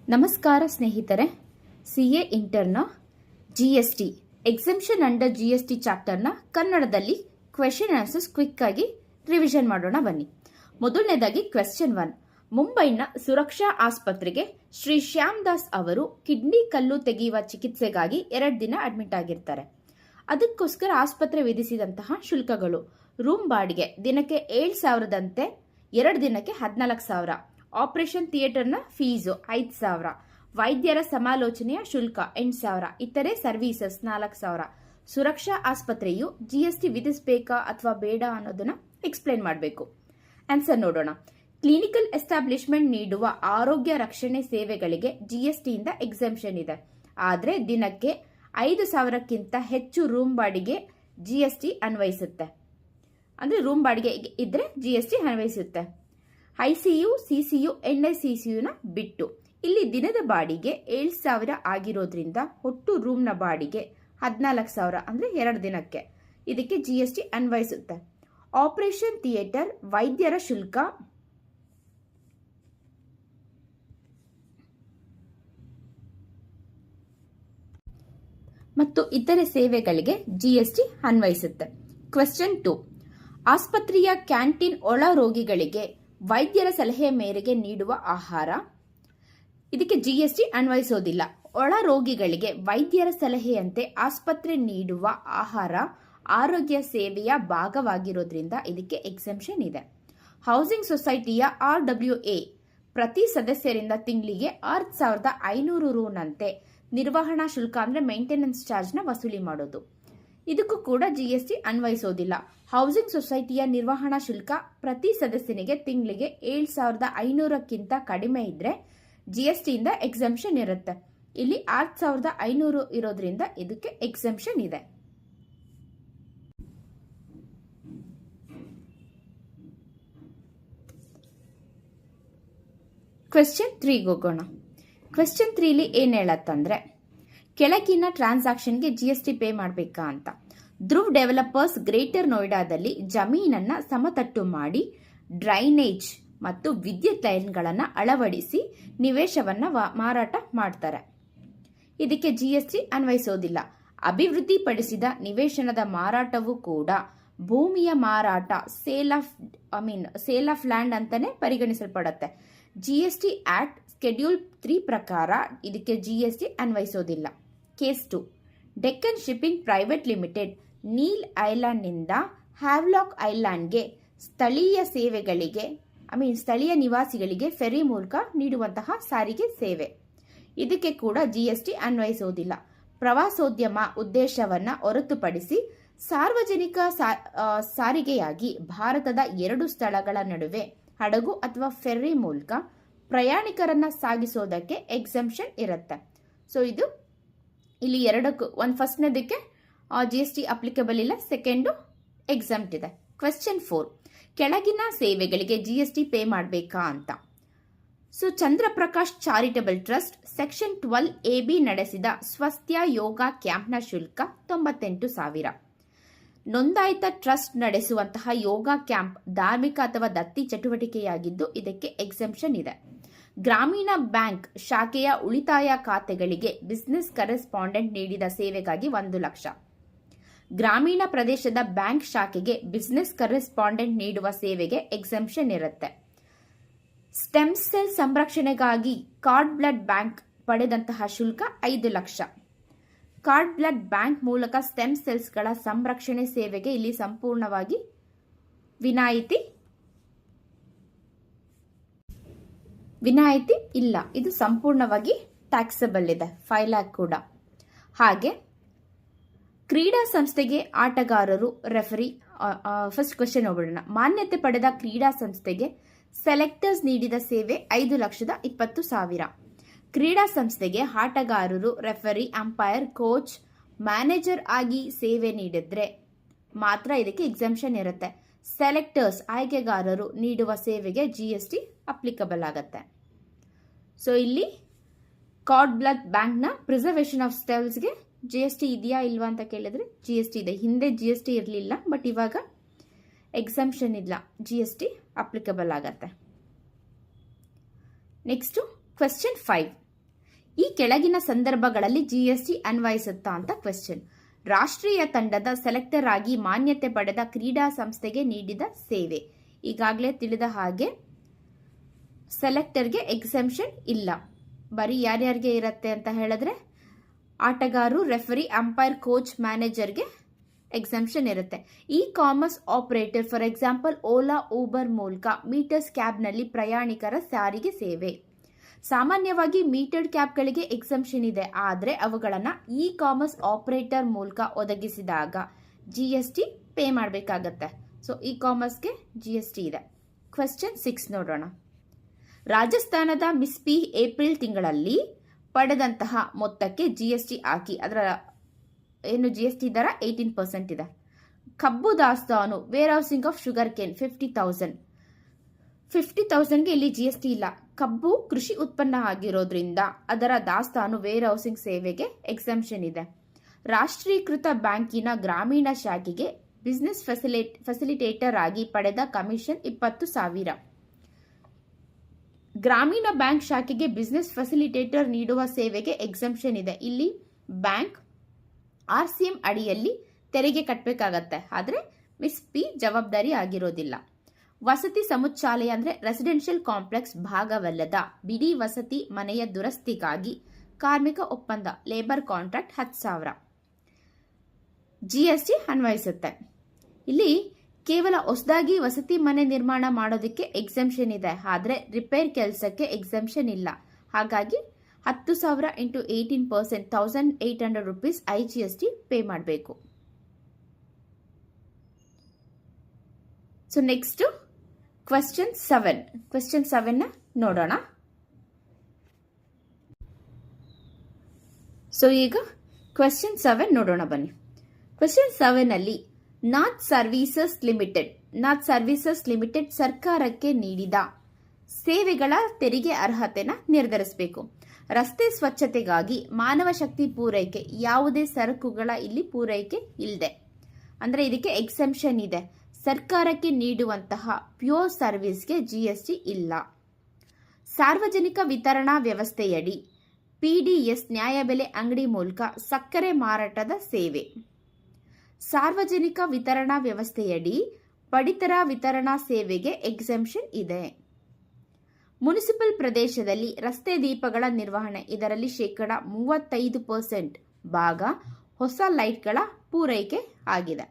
ನಮಸ್ಕಾರ ಸ್ನೇಹಿತರೆ, CA ಇಂಟರ್ನ GST exemption under GST ಚಾಪ್ಟರ್ನ ಕನ್ನಡದಲ್ಲಿ ಕ್ವೆಶ್ಚನ್ ಆನ್ಸರ್ಸ್ ಕ್ವಿಕ್ ಆಗಿ ರಿವಿಷನ್ ಮಾಡೋಣ ಬನ್ನಿ. ಮೊದಲನೇದಾಗಿ ಕ್ವೆಶ್ಚನ್ 1. ಮುಂಬೈನ ಸುರಕ್ಷಾ ಆಸ್ಪತ್ರೆಗೆ ಶ್ರೀ ಶ್ಯಾಮ್ ದಾಸ್ ಅವರು ಕಿಡ್ನಿ ಕಲ್ಲು ತೆಗೆಯುವ ಚಿಕಿತ್ಸೆಗಾಗಿ 2 ದಿನ ಅಡ್ಮಿಟ್ ಆಗಿರ್ತಾರೆ. ಅದಕ್ಕೋಸ್ಕರ ಆಸ್ಪತ್ರೆ ವಿಧಿಸಿದಂತಹ ಶುಲ್ಕಗಳು: ರೂಮ್ ಬಾಡಿಗೆ ದಿನಕ್ಕೆ 7,000ದಂತೆ 2 ದಿನಕ್ಕೆ 14,000, ಆಪರೇಷನ್ ಥಿಯೇಟರ್ನ ಫೀಸು 5,000, ವೈದ್ಯರ ಸಮಾಲೋಚನೆಯ ಶುಲ್ಕ 8,000, ಇತರೆ ಸರ್ವೀಸಸ್ 4,000. ಸುರಕ್ಷಾ ಆಸ್ಪತ್ರೆಯು GST ವಿಧಿಸಬೇಕಾ ಅಥವಾ ಬೇಡ ಅನ್ನೋದನ್ನ ಎಕ್ಸ್ಪ್ಲೇನ್ ಮಾಡಬೇಕು. ಆನ್ಸರ್ ನೋಡೋಣ. ಕ್ಲಿನಿಕಲ್ ಎಸ್ಟಾಬ್ಲಿಷ್ಮೆಂಟ್ ನೀಡುವ ಆರೋಗ್ಯ ರಕ್ಷಣೆ ಸೇವೆಗಳಿಗೆ GST ಇಂದ ಎಕ್ಸೆಂಪ್ಷನ್ ಇದೆ. ಆದರೆ ದಿನಕ್ಕೆ 5,000ಕ್ಕಿಂತ ಹೆಚ್ಚು ರೂಮ್ ಬಾಡಿಗೆ GST ಅನ್ವಯಿಸುತ್ತೆ. ಅಂದ್ರೆ ರೂಮ್ ಬಾಡಿಗೆ ಇದ್ರೆ GST ಅನ್ವಯಿಸುತ್ತೆ. ICU, CCU, NICCUನ ಬಿಟ್ಟು. ಇಲ್ಲಿ ದಿನದ ಬಾಡಿಗೆ 7,000 ಆಗಿರೋದ್ರಿಂದ ಒಟ್ಟು ರೂಮ್ನ ಬಾಡಿಗೆ 14,000 ಅಂದ್ರೆ 2 ದಿನಕ್ಕೆ. ಇದಕ್ಕೆ GST ಅನ್ವಯಿಸುತ್ತೆ. ಆಪರೇಷನ್ ಥಿಯೇಟರ್ ವೈದ್ಯರ ಶುಲ್ಕ ಮತ್ತು ಇತರೆ ಸೇವೆಗಳಿಗೆ GST ಅನ್ವಯಿಸುತ್ತೆ. ಕ್ವೆಶ್ಚನ್ 2. ಆಸ್ಪತ್ರೆಯ ಕ್ಯಾಂಟೀನ್ ಒಳ ರೋಗಿಗಳಿಗೆ ವೈದ್ಯರ ಸಲಹೆ ಮೇರೆಗೆ ನೀಡುವ ಆಹಾರ. ಇದಕ್ಕೆ GST ಅನ್ವಯಿಸೋದಿಲ್ಲ. ಒಳ ರೋಗಿಗಳಿಗೆ ವೈದ್ಯರ ಸಲಹೆಯಂತೆ ಆಸ್ಪತ್ರೆ ನೀಡುವ ಆಹಾರ ಆರೋಗ್ಯ ಸೇವೆಯ ಭಾಗವಾಗಿರೋದ್ರಿಂದ ಇದಕ್ಕೆ ಎಕ್ಸೆಂಪ್ಷನ್ ಇದೆ. ಹೌಸಿಂಗ್ ಸೊಸೈಟಿಯ RWA ಪ್ರತಿ ಸದಸ್ಯರಿಂದ ತಿಂಗಳಿಗೆ 6,500 ರೂನಂತೆ ನಿರ್ವಹಣಾ ಶುಲ್ಕ ಅಂದ್ರೆ ಮೇಂಟೆನೆನ್ಸ್ ಚಾರ್ಜ್ನ ವಸೂಲಿ ಮಾಡೋದು. ಇದಕ್ಕೂ ಕೂಡ GST ಅನ್ವಯಿಸೋದಿಲ್ಲ. ಹೌಸಿಂಗ್ ಸೊಸೈಟಿಯ ನಿರ್ವಹಣಾ ಶುಲ್ಕ ಪ್ರತಿ ಸದಸ್ಯನಿಗೆ ತಿಂಗಳಿಗೆ 7,500ಕ್ಕಿಂತ ಕಡಿಮೆ ಇದ್ರೆ GST ಇಂದ ಎಕ್ಸೆಂಪ್ಷನ್ ಇರುತ್ತೆ. ಇಲ್ಲಿ 6,500 ಇರೋದ್ರಿಂದ ಇದಕ್ಕೆ ಎಕ್ಸೆಂಪ್ಷನ್ ಇದೆ. ಕ್ವೆಶ್ಚನ್ 3 ಹೋಗೋಣ. ಕ್ವೆಶ್ಚನ್ 3 ಏನ್ ಹೇಳತ್ತಂದ್ರೆ, ಕೆಳಗಿನ ಟ್ರಾನ್ಸಾಕ್ಷನ್ಗೆ GST ಪೇ ಮಾಡಬೇಕಾ ಅಂತ. ಧ್ರುವ್ ಡೆವಲಪರ್ಸ್ ಗ್ರೇಟರ್ ನೋಯ್ಡಾದಲ್ಲಿ ಜಮೀನನ್ನ ಸಮತಟ್ಟು ಮಾಡಿ ಡ್ರೈನೇಜ್ ಮತ್ತು ವಿದ್ಯುತ್ ಲೈನ್ಗಳನ್ನ ಅಳವಡಿಸಿ ನಿವೇಶವನ್ನ ಮಾರಾಟ ಮಾಡ್ತಾರೆ. ಇದಕ್ಕೆ GST ಅನ್ವಯಿಸೋದಿಲ್ಲ. ಅಭಿವೃದ್ಧಿಪಡಿಸಿದ ನಿವೇಶನದ ಮಾರಾಟವೂ ಕೂಡ ಭೂಮಿಯ ಮಾರಾಟ ಸೇಲ್ ಆಫ್ ಲ್ಯಾಂಡ್ ಅಂತಾನೆ ಪರಿಗಣಿಸಲ್ಪಡುತ್ತೆ. GST ಆಕ್ಟ್ ಸ್ಕೆಡ್ಯೂಲ್ 3 ಪ್ರಕಾರ ಇದಕ್ಕೆ GST ಅನ್ವಯಿಸೋದಿಲ್ಲ. Case 2. Deccan shipping private limited Neil ಐಲ್ಯಾಂಡ್ನಿಂದ ಹ್ಯಾವ್ಲಾಕ್ ಐಲ್ಯಾಂಡ್ಗೆ ಸ್ಥಳೀಯ ಸೇವೆಗಳಿಗೆ ಸ್ಥಳೀಯ ನಿವಾಸಿಗಳಿಗೆ ಫೆರಿ ಮೂಲಕ ನೀಡುವಂತಹ ಸಾರಿಗೆ ಸೇವೆ. ಇದಕ್ಕೆ ಕೂಡ GST ಅನ್ವಯಿಸೋದಿಲ್ಲ. ಪ್ರವಾಸೋದ್ಯಮ ಉದ್ದೇಶವನ್ನ ಹೊರತುಪಡಿಸಿ ಸಾರ್ವಜನಿಕ ಸಾರಿಗೆಯಾಗಿ ಭಾರತದ 2 ಸ್ಥಳಗಳ ನಡುವೆ ಹಡಗು ಅಥವಾ ಫೆರ್ರಿ ಮೂಲಕ ಪ್ರಯಾಣಿಕರನ್ನ ಸಾಗಿಸೋದಕ್ಕೆ ಎಕ್ಸೆಂಪ್ಷನ್ ಇರುತ್ತೆ. ಸೊ ಇದು ಇಲ್ಲಿ ಎರಡಕ್ಕೂ ಫಸ್ಟ್ನೇದಕ್ಕೆ GST ಅಪ್ಲಿಕಬಲ್ ಇಲ್ಲ, ಸೆಕೆಂಡು ಎಕ್ಸೆಂಪ್ಟ್ ಇದೆ. ಕ್ವೆಶ್ಚನ್ 4. ಕೆಳಗಿನ ಸೇವೆಗಳಿಗೆ GST ಪೇ ಮಾಡಬೇಕಾ ಅಂತ. So Chandraprakash charitable trust section 12AB ನಡೆಸಿದ ಸ್ವಸ್ಥ್ಯ ಯೋಗ ಕ್ಯಾಂಪ್ನ ಶುಲ್ಕ 98,000. ನೋಂದಾಯಿತ ಟ್ರಸ್ಟ್ ನಡೆಸುವಂತಹ ಯೋಗ ಕ್ಯಾಂಪ್ ಧಾರ್ಮಿಕ ಅಥವಾ ದತ್ತಿ ಚಟುವಟಿಕೆಯಾಗಿದ್ದು ಇದಕ್ಕೆ ಎಕ್ಸೆಂಪ್ಷನ್ ಇದೆ. ಗ್ರಾಮೀಣ ಬ್ಯಾಂಕ್ ಶಾಖೆಯ ಉಳಿತಾಯ ಖಾತೆಗಳಿಗೆ ಬಿಸಿನೆಸ್ ಕರೆಸ್ಪಾಂಡೆಂಟ್ ನೀಡಿದ ಸೇವೆಗಾಗಿ 1 ಲಕ್ಷ. ಗ್ರಾಮೀಣ ಪ್ರದೇಶದ ಬ್ಯಾಂಕ್ ಶಾಖೆಗೆ ಬಿಸಿನೆಸ್ ಕರೆಸ್ಪಾಂಡೆಂಟ್ ನೀಡುವ ಸೇವೆಗೆ ಎಕ್ಸೆಂಪ್ಷನ್ ಇರುತ್ತೆ. ಸ್ಟೆಮ್ ಸೆಲ್ ಸಂರಕ್ಷಣೆಗಾಗಿ ಕಾರ್ಡ್ ಬ್ಲಡ್ ಬ್ಯಾಂಕ್ ಪಡೆದಂತಹ ಶುಲ್ಕ 5 ಲಕ್ಷ. ಕಾರ್ಡ್ ಬ್ಲಡ್ ಬ್ಯಾಂಕ್ ಮೂಲಕ ಸ್ಟೆಮ್ ಸೆಲ್ಸ್ಗಳ ಸಂರಕ್ಷಣೆ ಸೇವೆಗೆ ಇಲ್ಲಿ ಸಂಪೂರ್ಣವಾಗಿ ವಿನಾಯಿತಿ ಇಲ್ಲ. ಇದು ಸಂಪೂರ್ಣವಾಗಿ ಟ್ಯಾಕ್ಸಬಲ್ ಇದೆ, 5 lakh ಕೂಡ. ಹಾಗೆ ಕ್ರೀಡಾ ಸಂಸ್ಥೆಗೆ ಆಟಗಾರರು ರೆಫರಿ. ಫಸ್ಟ್ ಕ್ವೆಶ್ಚನ್ ಹೋಗೋಣ. ಮಾನ್ಯತೆ ಪಡೆದ ಕ್ರೀಡಾ ಸಂಸ್ಥೆಗೆ ಸೆಲೆಕ್ಟರ್ಸ್ ನೀಡಿದ ಸೇವೆ 5,20,000. ಕ್ರೀಡಾ ಸಂಸ್ಥೆಗೆ ಆಟಗಾರರು ರೆಫರಿ, ಅಂಪೈರ್, ಕೋಚ್, ಮ್ಯಾನೇಜರ್ ಆಗಿ ಸೇವೆ ನೀಡಿದ್ರೆ ಮಾತ್ರ ಇದಕ್ಕೆ ಎಕ್ಸೆಂಪ್ಷನ್ ಇರುತ್ತೆ. ಸೆಲೆಕ್ಟರ್ಸ್ ಆಯ್ಕೆಗಾರರು ನೀಡುವ ಸೇವೆಗೆ GST ಅಪ್ಲಿಕಬಲ್ ಆಗುತ್ತೆ. ಸೊ ಇಲ್ಲಿ ಕಾರ್ಡ್ ಬ್ಲಡ್ ಬ್ಯಾಂಕ್ನ ಪ್ರಿಸರ್ವೇಷನ್ ಆಫ್ ಸ್ಟೆಲ್ಸ್ಗೆ GST ಇದೆಯಾ ಇಲ್ವಾ ಅಂತ ಕೇಳಿದ್ರೆ GST ಇದೆ. ಹಿಂದೆ GST ಇರಲಿಲ್ಲ, ಬಟ್ ಇವಾಗ ಎಕ್ಸೆಂಪ್ಷನ್ ಇಲ್ಲ, GST ಅಪ್ಲಿಕಬಲ್ ಆಗತ್ತೆ. Next question 5. ಈ ಕೆಳಗಿನ ಸಂದರ್ಭಗಳಲ್ಲಿ ಜಿಎಸ್ಟಿ ಅನ್ವಯಿಸುತ್ತಾ ಅಂತ ಕ್ವೆಶ್ಚನ್. ರಾಷ್ಟ್ರೀಯ ತಂಡದ ಸೆಲೆಕ್ಟರ್ ಆಗಿ ಮಾನ್ಯತೆ ಪಡೆದ ಕ್ರೀಡಾ ಸಂಸ್ಥೆಗೆ ನೀಡಿದ ಸೇವೆ. ಈಗಾಗಲೇ ತಿಳಿದ ಹಾಗೆ ಸೆಲೆಕ್ಟರ್ಗೆ ಎಕ್ಸೆಂಪ್ಷನ್ ಇಲ್ಲ. ಬರೀ ಯಾರ್ಯಾರಿಗೆ ಇರುತ್ತೆ ಅಂತ ಹೇಳಿದ್ರೆ ಆಟಗಾರರು, ರೆಫರಿ, ಅಂಪೈರ್, ಕೋಚ್, ಮ್ಯಾನೇಜರ್ಗೆ ಎಕ್ಸೆಂಪ್ಷನ್ ಇರುತ್ತೆ. E commerce operator for example Ola, Uber ಮೂಲಕ ಮೀಟರ್ಸ್ ಕ್ಯಾಬ್ನಲ್ಲಿ ಪ್ರಯಾಣಿಕರ ಸಾರಿಗೆ ಸೇವೆ. ಸಾಮಾನ್ಯವಾಗಿ ಮೀಟರ್ಡ್ ಕ್ಯಾಬ್ಗಳಿಗೆ ಎಕ್ಸೆಂಪ್ಷನ್ ಇದೆ, ಆದರೆ ಅವುಗಳನ್ನು ಇ ಕಾಮರ್ಸ್ ಆಪರೇಟರ್ ಮೂಲಕ ಒದಗಿಸಿದಾಗ ಜಿಎಸ್ಟಿ ಪೇ ಮಾಡಬೇಕಾಗತ್ತೆ. ಸೊ ಇ ಕಾಮರ್ಸ್ಗೆ ಜಿಎಸ್ಟಿ ಇದೆ. ಕ್ವೆಶ್ಚನ್ 6 ನೋಡೋಣ. ರಾಜಸ್ಥಾನದ ಮಿಸ್ ಪಿ ಏಪ್ರಿಲ್ ತಿಂಗಳಲ್ಲಿ ಪಡೆದಂತಹ ಮೊತ್ತಕ್ಕೆ ಜಿಎಸ್ಟಿ ಹಾಕಿ. ಅದರ ಏನು ಜಿಎಸ್ಟಿ ದರ 18% ಇದೆ. ಕಬ್ಬು ದಾಸ್ತಾನು warehousing of sugar cane 50,000ಗೆ ಇಲ್ಲಿ ಜಿಎಸ್ಟಿ ಇಲ್ಲ. ಕಬ್ಬು ಕೃಷಿ ಉತ್ಪನ್ನ ಆಗಿರೋದ್ರಿಂದ ಅದರ ದಾಸ್ತಾನು ವೇರ್ ಹೌಸಿಂಗ್ ಸೇವೆಗೆ ಎಕ್ಸೆಂಪ್ಷನ್ ಇದೆ. ರಾಷ್ಟ್ರೀಕೃತ ಬ್ಯಾಂಕಿನ ಗ್ರಾಮೀಣ ಶಾಖೆಗೆ ಬಿಸಿನೆಸ್ ಫೆಸಿಲಿಟೇಟರ್ ಆಗಿ ಪಡೆದ ಕಮಿಷನ್ 20,000. ಗ್ರಾಮೀಣ ಬ್ಯಾಂಕ್ ಶಾಖೆಗೆ ಬಿಸಿನೆಸ್ ಫೆಸಿಲಿಟೇಟರ್ ನೀಡುವ ಸೇವೆಗೆ ಎಕ್ಸೆಂಪ್ಷನ್ ಇದೆ. ಇಲ್ಲಿ ಬ್ಯಾಂಕ್ RCM ಅಡಿಯಲ್ಲಿ ತೆರಿಗೆ ಕಟ್ಟಬೇಕಾಗತ್ತೆ, ಆದರೆ ಮಿಸ್ ಪಿ ಜವಾಬ್ದಾರಿ ಆಗಿರೋದಿಲ್ಲ. ವಸತಿ ಸಮುಚ್ಚಾಲಯ ಅಂದರೆ ರೆಸಿಡೆನ್ಷಿಯಲ್ ಕಾಂಪ್ಲೆಕ್ಸ್ ಭಾಗವಲ್ಲದ ಬಿಡಿ ವಸತಿ ಮನೆಯ ದುರಸ್ತಿಗಾಗಿ ಕಾರ್ಮಿಕ ಒಪ್ಪಂದ ಲೇಬರ್ ಕಾಂಟ್ರಾಕ್ಟ್ 10,000 ಜಿಎಸ್ಟಿ ಅನ್ವಯಿಸುತ್ತೆ. ಇಲ್ಲಿ ಕೇವಲ ಹೊಸದಾಗಿ ವಸತಿ ಮನೆ ನಿರ್ಮಾಣ ಮಾಡೋದಕ್ಕೆ ಎಕ್ಸೆಂಪ್ಷನ್ ಇದೆ, ಆದರೆ ರಿಪೇರ್ ಕೆಲಸಕ್ಕೆ ಎಕ್ಸೆಂಪ್ಷನ್ ಇಲ್ಲ. ಹಾಗಾಗಿ 10,000 ಇಂಟು 18% 1,800 ರೂಪೀಸ್ IGST ಪೇ ಮಾಡಬೇಕು. ಸೊ ನೆಕ್ಸ್ಟ್ ಕ್ವೆಶ್ಚನ್ 7 ನೋಡೋಣ. ಸೊ ಈಗ ಕ್ವೆಶ್ಚನ್ 7 ನೋಡೋಣ ಬನ್ನಿ. ಕ್ವೆಶ್ಚನ್ 7 ಅಲ್ಲಿ ನಾಥ್ ಸರ್ವಿಸಸ್ ಲಿಮಿಟೆಡ್ ಸರ್ಕಾರಕ್ಕೆ ನೀಡಿದ ಸೇವೆಗಳ ತೆರಿಗೆ ಅರ್ಹತೆನ ನಿರ್ಧರಿಸಬೇಕು. ರಸ್ತೆ ಸ್ವಚ್ಛತೆಗಾಗಿ ಮಾನವ ಶಕ್ತಿ ಪೂರೈಕೆ, ಯಾವುದೇ ಸರಕುಗಳ ಇಲ್ಲಿ ಪೂರೈಕೆ ಇಲ್ಲದೆ, ಅಂದರೆ ಇದಕ್ಕೆ ಎಕ್ಸೆಂಪ್ಷನ್ ಇದೆ. ಸರ್ಕಾರಕ್ಕೆ ನೀಡುವಂತಹ ಪ್ಯೂರ್ ಸರ್ವಿಸ್ಗೆ ಜಿಎಸ್ಟಿ ಇಲ್ಲ. ಸಾರ್ವಜನಿಕ ವಿತರಣಾ ವ್ಯವಸ್ಥೆಯಡಿ PDS ನ್ಯಾಯಬೆಲೆ ಅಂಗಡಿ ಮೂಲಕ ಸಕ್ಕರೆ ಮಾರಾಟದ ಸೇವೆ. ಸಾರ್ವಜನಿಕ ವಿತರಣಾ ವ್ಯವಸ್ಥೆಯಡಿ ಪಡಿತರ ವಿತರಣಾ ಸೇವೆಗೆ ಎಕ್ಸೆಂಪ್ಷನ್ ಇದೆ. ಮುನಿಸಿಪಲ್ ಪ್ರದೇಶದಲ್ಲಿ ರಸ್ತೆ ದೀಪಗಳ ನಿರ್ವಹಣೆ, ಇದರಲ್ಲಿ 35% ಭಾಗ ಹೊಸ ಲೈಟ್ಗಳ ಪೂರೈಕೆ ಆಗಿದೆ.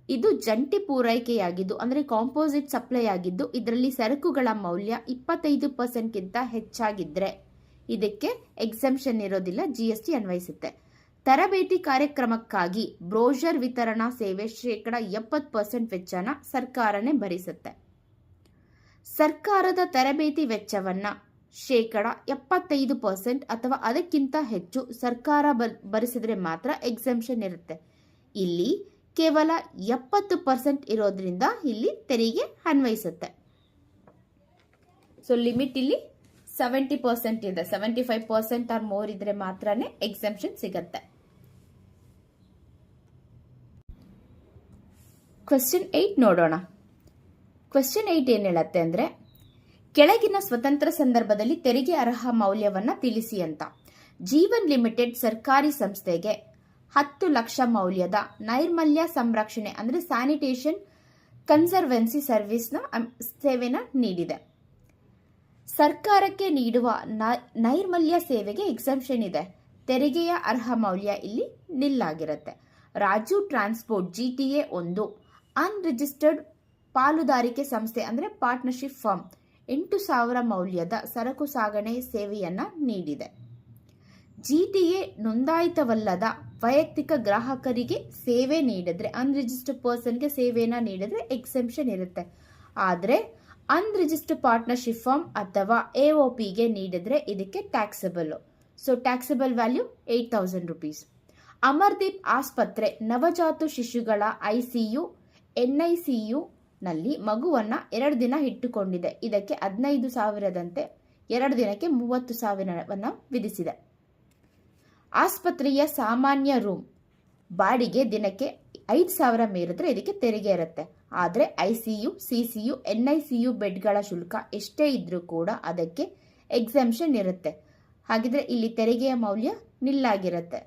ಇದು ಜಂಟಿ ಪೂರೈಕೆಯಾಗಿದ್ದು, ಅಂದರೆ ಕಾಂಪೋಸಿಟ್ ಸಪ್ಲೈ ಆಗಿದ್ದು, ಇದರಲ್ಲಿ ಸರಕುಗಳ ಮೌಲ್ಯ 25%ಗಿಂತ ಹೆಚ್ಚಾಗಿದ್ರೆ ಇದಕ್ಕೆ ಎಕ್ಸೆಂಪ್ಷನ್ ಇರೋದಿಲ್ಲ, ಜಿಎಸ್ಟಿ ಅನ್ವಯಿಸುತ್ತೆ. ತರಬೇತಿ ಕಾರ್ಯಕ್ರಮಕ್ಕಾಗಿ ಬ್ರೋಷರ್ ವಿತರಣಾ ಸೇವೆ 70% ವೆಚ್ಚನ ಸರ್ಕಾರನೇ ಭರಿಸುತ್ತೆ. ಸರ್ಕಾರದ ತರಬೇತಿ ವೆಚ್ಚವನ್ನ 75% ಅಥವಾ ಅದಕ್ಕಿಂತ ಹೆಚ್ಚು ಸರ್ಕಾರ ಭರಿಸಿದ್ರೆ ಮಾತ್ರ ಎಕ್ಸೆಂಪ್ಷನ್ ಇರುತ್ತೆ. ಇಲ್ಲಿ ಕೇವಲ 70% ಇರೋದ್ರಿಂದ ಇಲ್ಲಿ ತೆರಿಗೆ ಅನ್ವಯಿಸುತ್ತೆ. ಸೊ ಲಿಮಿಟ್ ಇಲ್ಲಿ 70% ಇದೆ. 75% ಆರ್ ಮೋರ್ ಇದ್ರೆ ಮಾತ್ರನೇ ಎಕ್ಸೆಂಪ್ಷನ್ ಸಿಗತ್ತೆ. ಕ್ವೆಶ್ಚನ್ 8 ನೋಡೋಣ. ಕ್ವೆಶ್ಚನ್ 8 ಏನ್ ಹೇಳತ್ತೆ ಅಂದ್ರೆ, ಕೆಳಗಿನ ಸ್ವತಂತ್ರ ಸಂದರ್ಭದಲ್ಲಿ ತೆರಿಗೆ ಅರ್ಹ ಮೌಲ್ಯವನ್ನ ತಿಳಿಸಿ ಅಂತ. ಜೀವನ್ ಲಿಮಿಟೆಡ್ ಸರ್ಕಾರಿ ಸಂಸ್ಥೆಗೆ 10 ಲಕ್ಷ ಮೌಲ್ಯದ ನೈರ್ಮಲ್ಯ ಸಂರಕ್ಷಣೆ ಅಂದ್ರೆ ಸ್ಯಾನಿಟೇಷನ್ ಕನ್ಸರ್ವೆನ್ಸಿ ಸರ್ವಿಸ್ನ ಸೇವೆನ ನೀಡಿದೆ. ಸರ್ಕಾರಕ್ಕೆ ನೀಡುವ ನೈರ್ಮಲ್ಯ ಸೇವೆಗೆ ಎಕ್ಸೆಂಪ್ಷನ್ ಇದೆ. ತೆರಿಗೆಯ ಅರ್ಹ ಮೌಲ್ಯ ಇಲ್ಲಿ ನಿಲ್ಲಾಗಿರುತ್ತೆ. ರಾಜು ಟ್ರಾನ್ಸ್ಪೋರ್ಟ್ GTA 1 ಅನ್ರಿಜಿಸ್ಟರ್ಡ್ ಪಾಲುದಾರಿಕೆ ಸಂಸ್ಥೆ ಅಂದರೆ ಪಾರ್ಟ್ನರ್ಶಿಪ್ ಫರ್ಮ್ 8,000 ಮೌಲ್ಯದ ಸರಕು ಸಾಗಣೆ ಸೇವೆಯನ್ನ ನೀಡಿದೆ. GTA ನೋಂದಾಯಿತವಲ್ಲದ ವೈಯಕ್ತಿಕ ಗ್ರಾಹಕರಿಗೆ ಸೇವೆ ನೀಡಿದ್ರೆ, ಅನ್ರಿಜಿಸ್ಟರ್ಡ್ ಪರ್ಸನ್ಗೆ ಸೇವೆಯನ್ನ ನೀಡಿದ್ರೆ ಎಕ್ಸೆಂಪ್ಷನ್ ಇರುತ್ತೆ. ಆದರೆ ಅನ್ರಿಜಿಸ್ಟರ್ಡ್ ಪಾರ್ಟ್ನರ್ಶಿಪ್ ಫರ್ಮ್ ಅಥವಾ AOPಗೆ ನೀಡಿದ್ರೆ ಇದಕ್ಕೆ taxable. So taxable value 8,000 rupees. Amardeep ಆಸ್ಪತ್ರೆ ನವಜಾತ ಶಿಶುಗಳ ICU NICU ನಲ್ಲಿ ಮಗುವನ್ನ 2 ದಿನ ಇಟ್ಟುಕೊಂಡಿದೆ. ಇದಕ್ಕೆ 15,000ದಂತೆ 2 ದಿನಕ್ಕೆ 30,000ವನ್ನ ವಿಧಿಸಿದೆ. ಆಸ್ಪತ್ರೆಯ ಸಾಮಾನ್ಯ ರೂಮ್ ಬಾಡಿಗೆ ದಿನಕ್ಕೆ 5,000 ಮೀರಿದ್ರೆ ಇದಕ್ಕೆ ತೆರಿಗೆ ಇರುತ್ತೆ. ಆದರೆ ICU CCU NICU ಬೆಡ್ಗಳ ಶುಲ್ಕ ಎಷ್ಟೇ ಇದ್ರೂ ಕೂಡ ಅದಕ್ಕೆ ಎಕ್ಸೆಂಪ್ಷನ್ ಇರುತ್ತೆ. ಹಾಗಿದ್ರೆ ಇಲ್ಲಿ ತೆರಿಗೆಯ ಮೌಲ್ಯ ನಿಲ್ಲಾಗಿರುತ್ತೆ.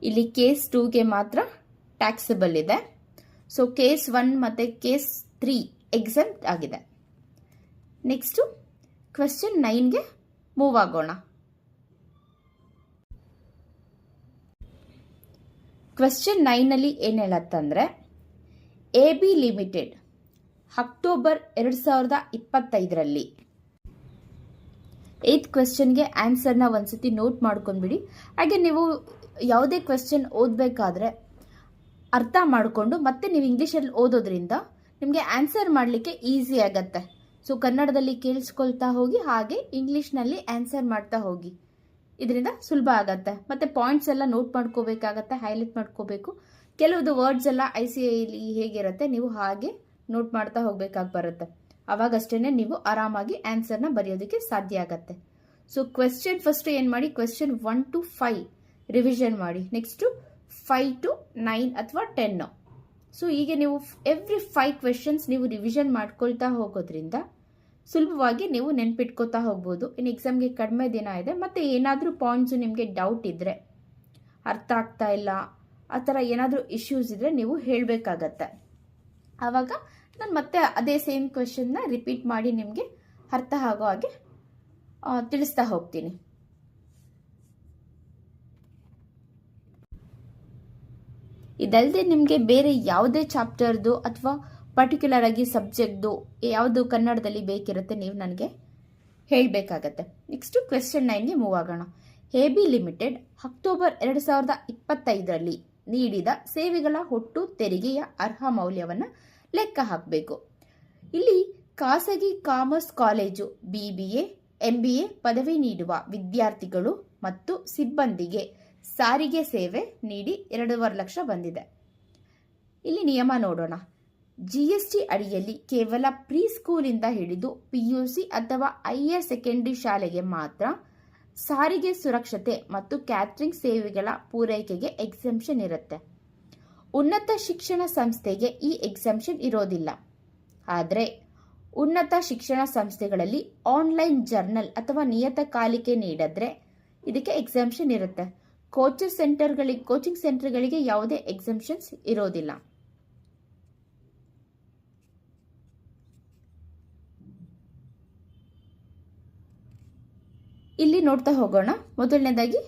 ಇಲ್ಲಿ ಕೇಸ್ 2ಗೆ ಮಾತ್ರ ಟ್ಯಾಕ್ಸಬಲ್ ಇದೆ. ಸೊ ಕೇಸ್ 1 ಮತ್ತು ಕೇಸ್ 3 ಎಕ್ಸೆಂಪ್ಟ್ ಆಗಿದೆ. ನೆಕ್ಸ್ಟು ಕ್ವೆಶ್ಚನ್ 9ಗೆ ಮೂವ್ ಆಗೋಣ. ಕ್ವೆಶ್ಚನ್ 9ನಲ್ಲಿ ಏನು ಹೇಳತ್ತಂದರೆ, AB ಲಿಮಿಟೆಡ್ ಅಕ್ಟೋಬರ್ 2025ರಲ್ಲಿ 8th ಕ್ವೆಶ್ಚನ್ಗೆ ಆನ್ಸರ್ನ ಒಂದ್ಸತಿ ನೋಟ್ ಮಾಡ್ಕೊಂಡ್ಬಿಡಿ. ಹಾಗೆ ನೀವು ಯಾವುದೇ ಕ್ವೆಶ್ಚನ್ ಓದಬೇಕಾದ್ರೆ ಅರ್ಥ ಮಾಡಿಕೊಂಡು ಮತ್ತೆ ನೀವು ಇಂಗ್ಲೀಷಲ್ಲಿ ಓದೋದ್ರಿಂದ ನಿಮಗೆ ಆನ್ಸರ್ ಮಾಡಲಿಕ್ಕೆ ಈಸಿ ಆಗತ್ತೆ. ಸೊ ಕನ್ನಡದಲ್ಲಿ ಕೇಳಿಸ್ಕೊಳ್ತಾ ಹೋಗಿ, ಹಾಗೆ ಇಂಗ್ಲೀಷ್ನಲ್ಲಿ ಆನ್ಸರ್ ಮಾಡ್ತಾ ಹೋಗಿ. ಇದರಿಂದ ಸುಲಭ ಆಗತ್ತೆ. ಮತ್ತು ಪಾಯಿಂಟ್ಸ್ ಎಲ್ಲ ನೋಟ್ ಮಾಡ್ಕೋಬೇಕಾಗತ್ತೆ, ಹೈಲೈಟ್ ಮಾಡ್ಕೋಬೇಕು. ಕೆಲವೊಂದು ವರ್ಡ್ಸ್ ಎಲ್ಲ ICAಯಲ್ಲಿ ಹೇಗಿರುತ್ತೆ ನೀವು ಹಾಗೆ ನೋಟ್ ಮಾಡ್ತಾ ಹೋಗ್ಬೇಕಾಗಿ ಬರುತ್ತೆ. ಅವಾಗಷ್ಟೇ ನೀವು ಆರಾಮಾಗಿ ಆನ್ಸರ್ನ ಬರೆಯೋದಕ್ಕೆ ಸಾಧ್ಯ ಆಗತ್ತೆ. ಸೊ ಕ್ವೆಶ್ಚನ್ ಫಸ್ಟ್ ಏನು ಮಾಡಿ, ಕ್ವೆಶ್ಚನ್ 1 to 5 ರಿವಿಷನ್ ಮಾಡಿ. ನೆಕ್ಸ್ಟು 5 to 9 ಅಥವಾ 10. ಸೊ ಹೀಗೆ ನೀವು ಎವ್ರಿ 5 ಕ್ವೆಶ್ಚನ್ಸ್ ನೀವು ರಿವಿಷನ್ ಮಾಡ್ಕೊಳ್ತಾ ಹೋಗೋದ್ರಿಂದ ಸುಲಭವಾಗಿ ನೀವು ನೆನ್ಪಿಟ್ಕೋತಾ ಹೋಗ್ಬೋದು. ಇನ್ನು ಎಕ್ಸಾಮ್ಗೆ ಕಡಿಮೆ ದಿನ ಇದೆ. ಮತ್ತು ಏನಾದರೂ ಪಾಯಿಂಟ್ಸು ನಿಮಗೆ ಡೌಟ್ ಇದ್ದರೆ, ಅರ್ಥ ಆಗ್ತಾ ಇಲ್ಲ, ಆ ಥರ ಏನಾದರೂ ಇಶ್ಯೂಸ್ ಇದ್ದರೆ ನೀವು ಹೇಳಬೇಕಾಗತ್ತೆ. ಆವಾಗ ನಾನು ಮತ್ತೆ ಅದೇ ಸೇಮ್ ಕ್ವೆಶ್ಚನ್ನ ರಿಪೀಟ್ ಮಾಡಿ ನಿಮಗೆ ಅರ್ಥ ಆಗೋ ಹಾಗೆ ತಿಳಿಸ್ತಾ ಹೋಗ್ತೀನಿ. ಇದಲ್ಲದೆ ನಿಮಗೆ ಬೇರೆ ಯಾವುದೇ ಚಾಪ್ಟರ್ದು ಅಥವಾ ಪರ್ಟಿಕ್ಯುಲರ್ ಆಗಿ ಸಬ್ಜೆಕ್ಟ್ದು ಯಾವುದು ಕನ್ನಡದಲ್ಲಿ ಬೇಕಿರುತ್ತೆ ನೀವು ನನಗೆ ಹೇಳಬೇಕಾಗತ್ತೆ. ನೆಕ್ಸ್ಟು ಕ್ವೆಶ್ಚನ್ 9ಗೆ ಮೂವ್ ಆಗೋಣ. AB ಲಿಮಿಟೆಡ್ ಅಕ್ಟೋಬರ್ 2025ರಲ್ಲಿ ನೀಡಿದ ಸೇವೆಗಳ ಒಟ್ಟು ತೆರಿಗೆಯ ಅರ್ಹ ಮೌಲ್ಯವನ್ನು ಲೆಕ್ಕ ಹಾಕಬೇಕು. ಇಲ್ಲಿ ಖಾಸಗಿ ಕಾಮರ್ಸ್ ಕಾಲೇಜು BBA MBA ಪದವಿ ನೀಡುವ ವಿದ್ಯಾರ್ಥಿಗಳು ಮತ್ತು ಸಿಬ್ಬಂದಿಗೆ ಸಾರಿಗೆ ಸೇವೆ ನೀಡಿ 2.5 ಲಕ್ಷ ಬಂದಿದೆ. ಇಲ್ಲಿ ನಿಯಮ ನೋಡೋಣ. GST ಅಡಿಯಲ್ಲಿ ಕೇವಲ ಪ್ರೀ ಸ್ಕೂಲಿಂದ ಹಿಡಿದು PUC ಅಥವಾ ಹೈಯರ್ ಸೆಕೆಂಡರಿ ಶಾಲೆಗೆ ಮಾತ್ರ ಸಾರಿಗೆ ಸುರಕ್ಷತೆ ಮತ್ತು ಕ್ಯಾಟರಿಂಗ್ ಸೇವೆಗಳ ಪೂರೈಕೆಗೆ ಎಕ್ಸೆಂಪ್ಷನ್ ಇರುತ್ತೆ. ಉನ್ನತ ಶಿಕ್ಷಣ ಸಂಸ್ಥೆಗೆ ಈ ಎಕ್ಸೆಂಪ್ಷನ್ ಇರೋದಿಲ್ಲ. ಆದರೆ ಉನ್ನತ ಶಿಕ್ಷಣ ಸಂಸ್ಥೆಗಳಲ್ಲಿ ಆನ್ಲೈನ್ ಜರ್ನಲ್ ಅಥವಾ ನಿಯತಕಾಲಿಕೆ ನೀಡಿದ್ರೆ ಇದಕ್ಕೆ ಎಕ್ಸೆಂಪ್ಷನ್ ಇರುತ್ತೆ. ಕೋಚಿಂಗ್ ಸೆಂಟರ್ಗಳಿಗೆ ಯಾವುದೇ ಎಕ್ಸೆಂಪ್ಷನ್ಸ್ ಇರೋದಿಲ್ಲ. ಇಲ್ಲಿ ನೋಡ್ತಾ ಹೋಗೋಣ. ಮೊದಲನೇದಾಗಿ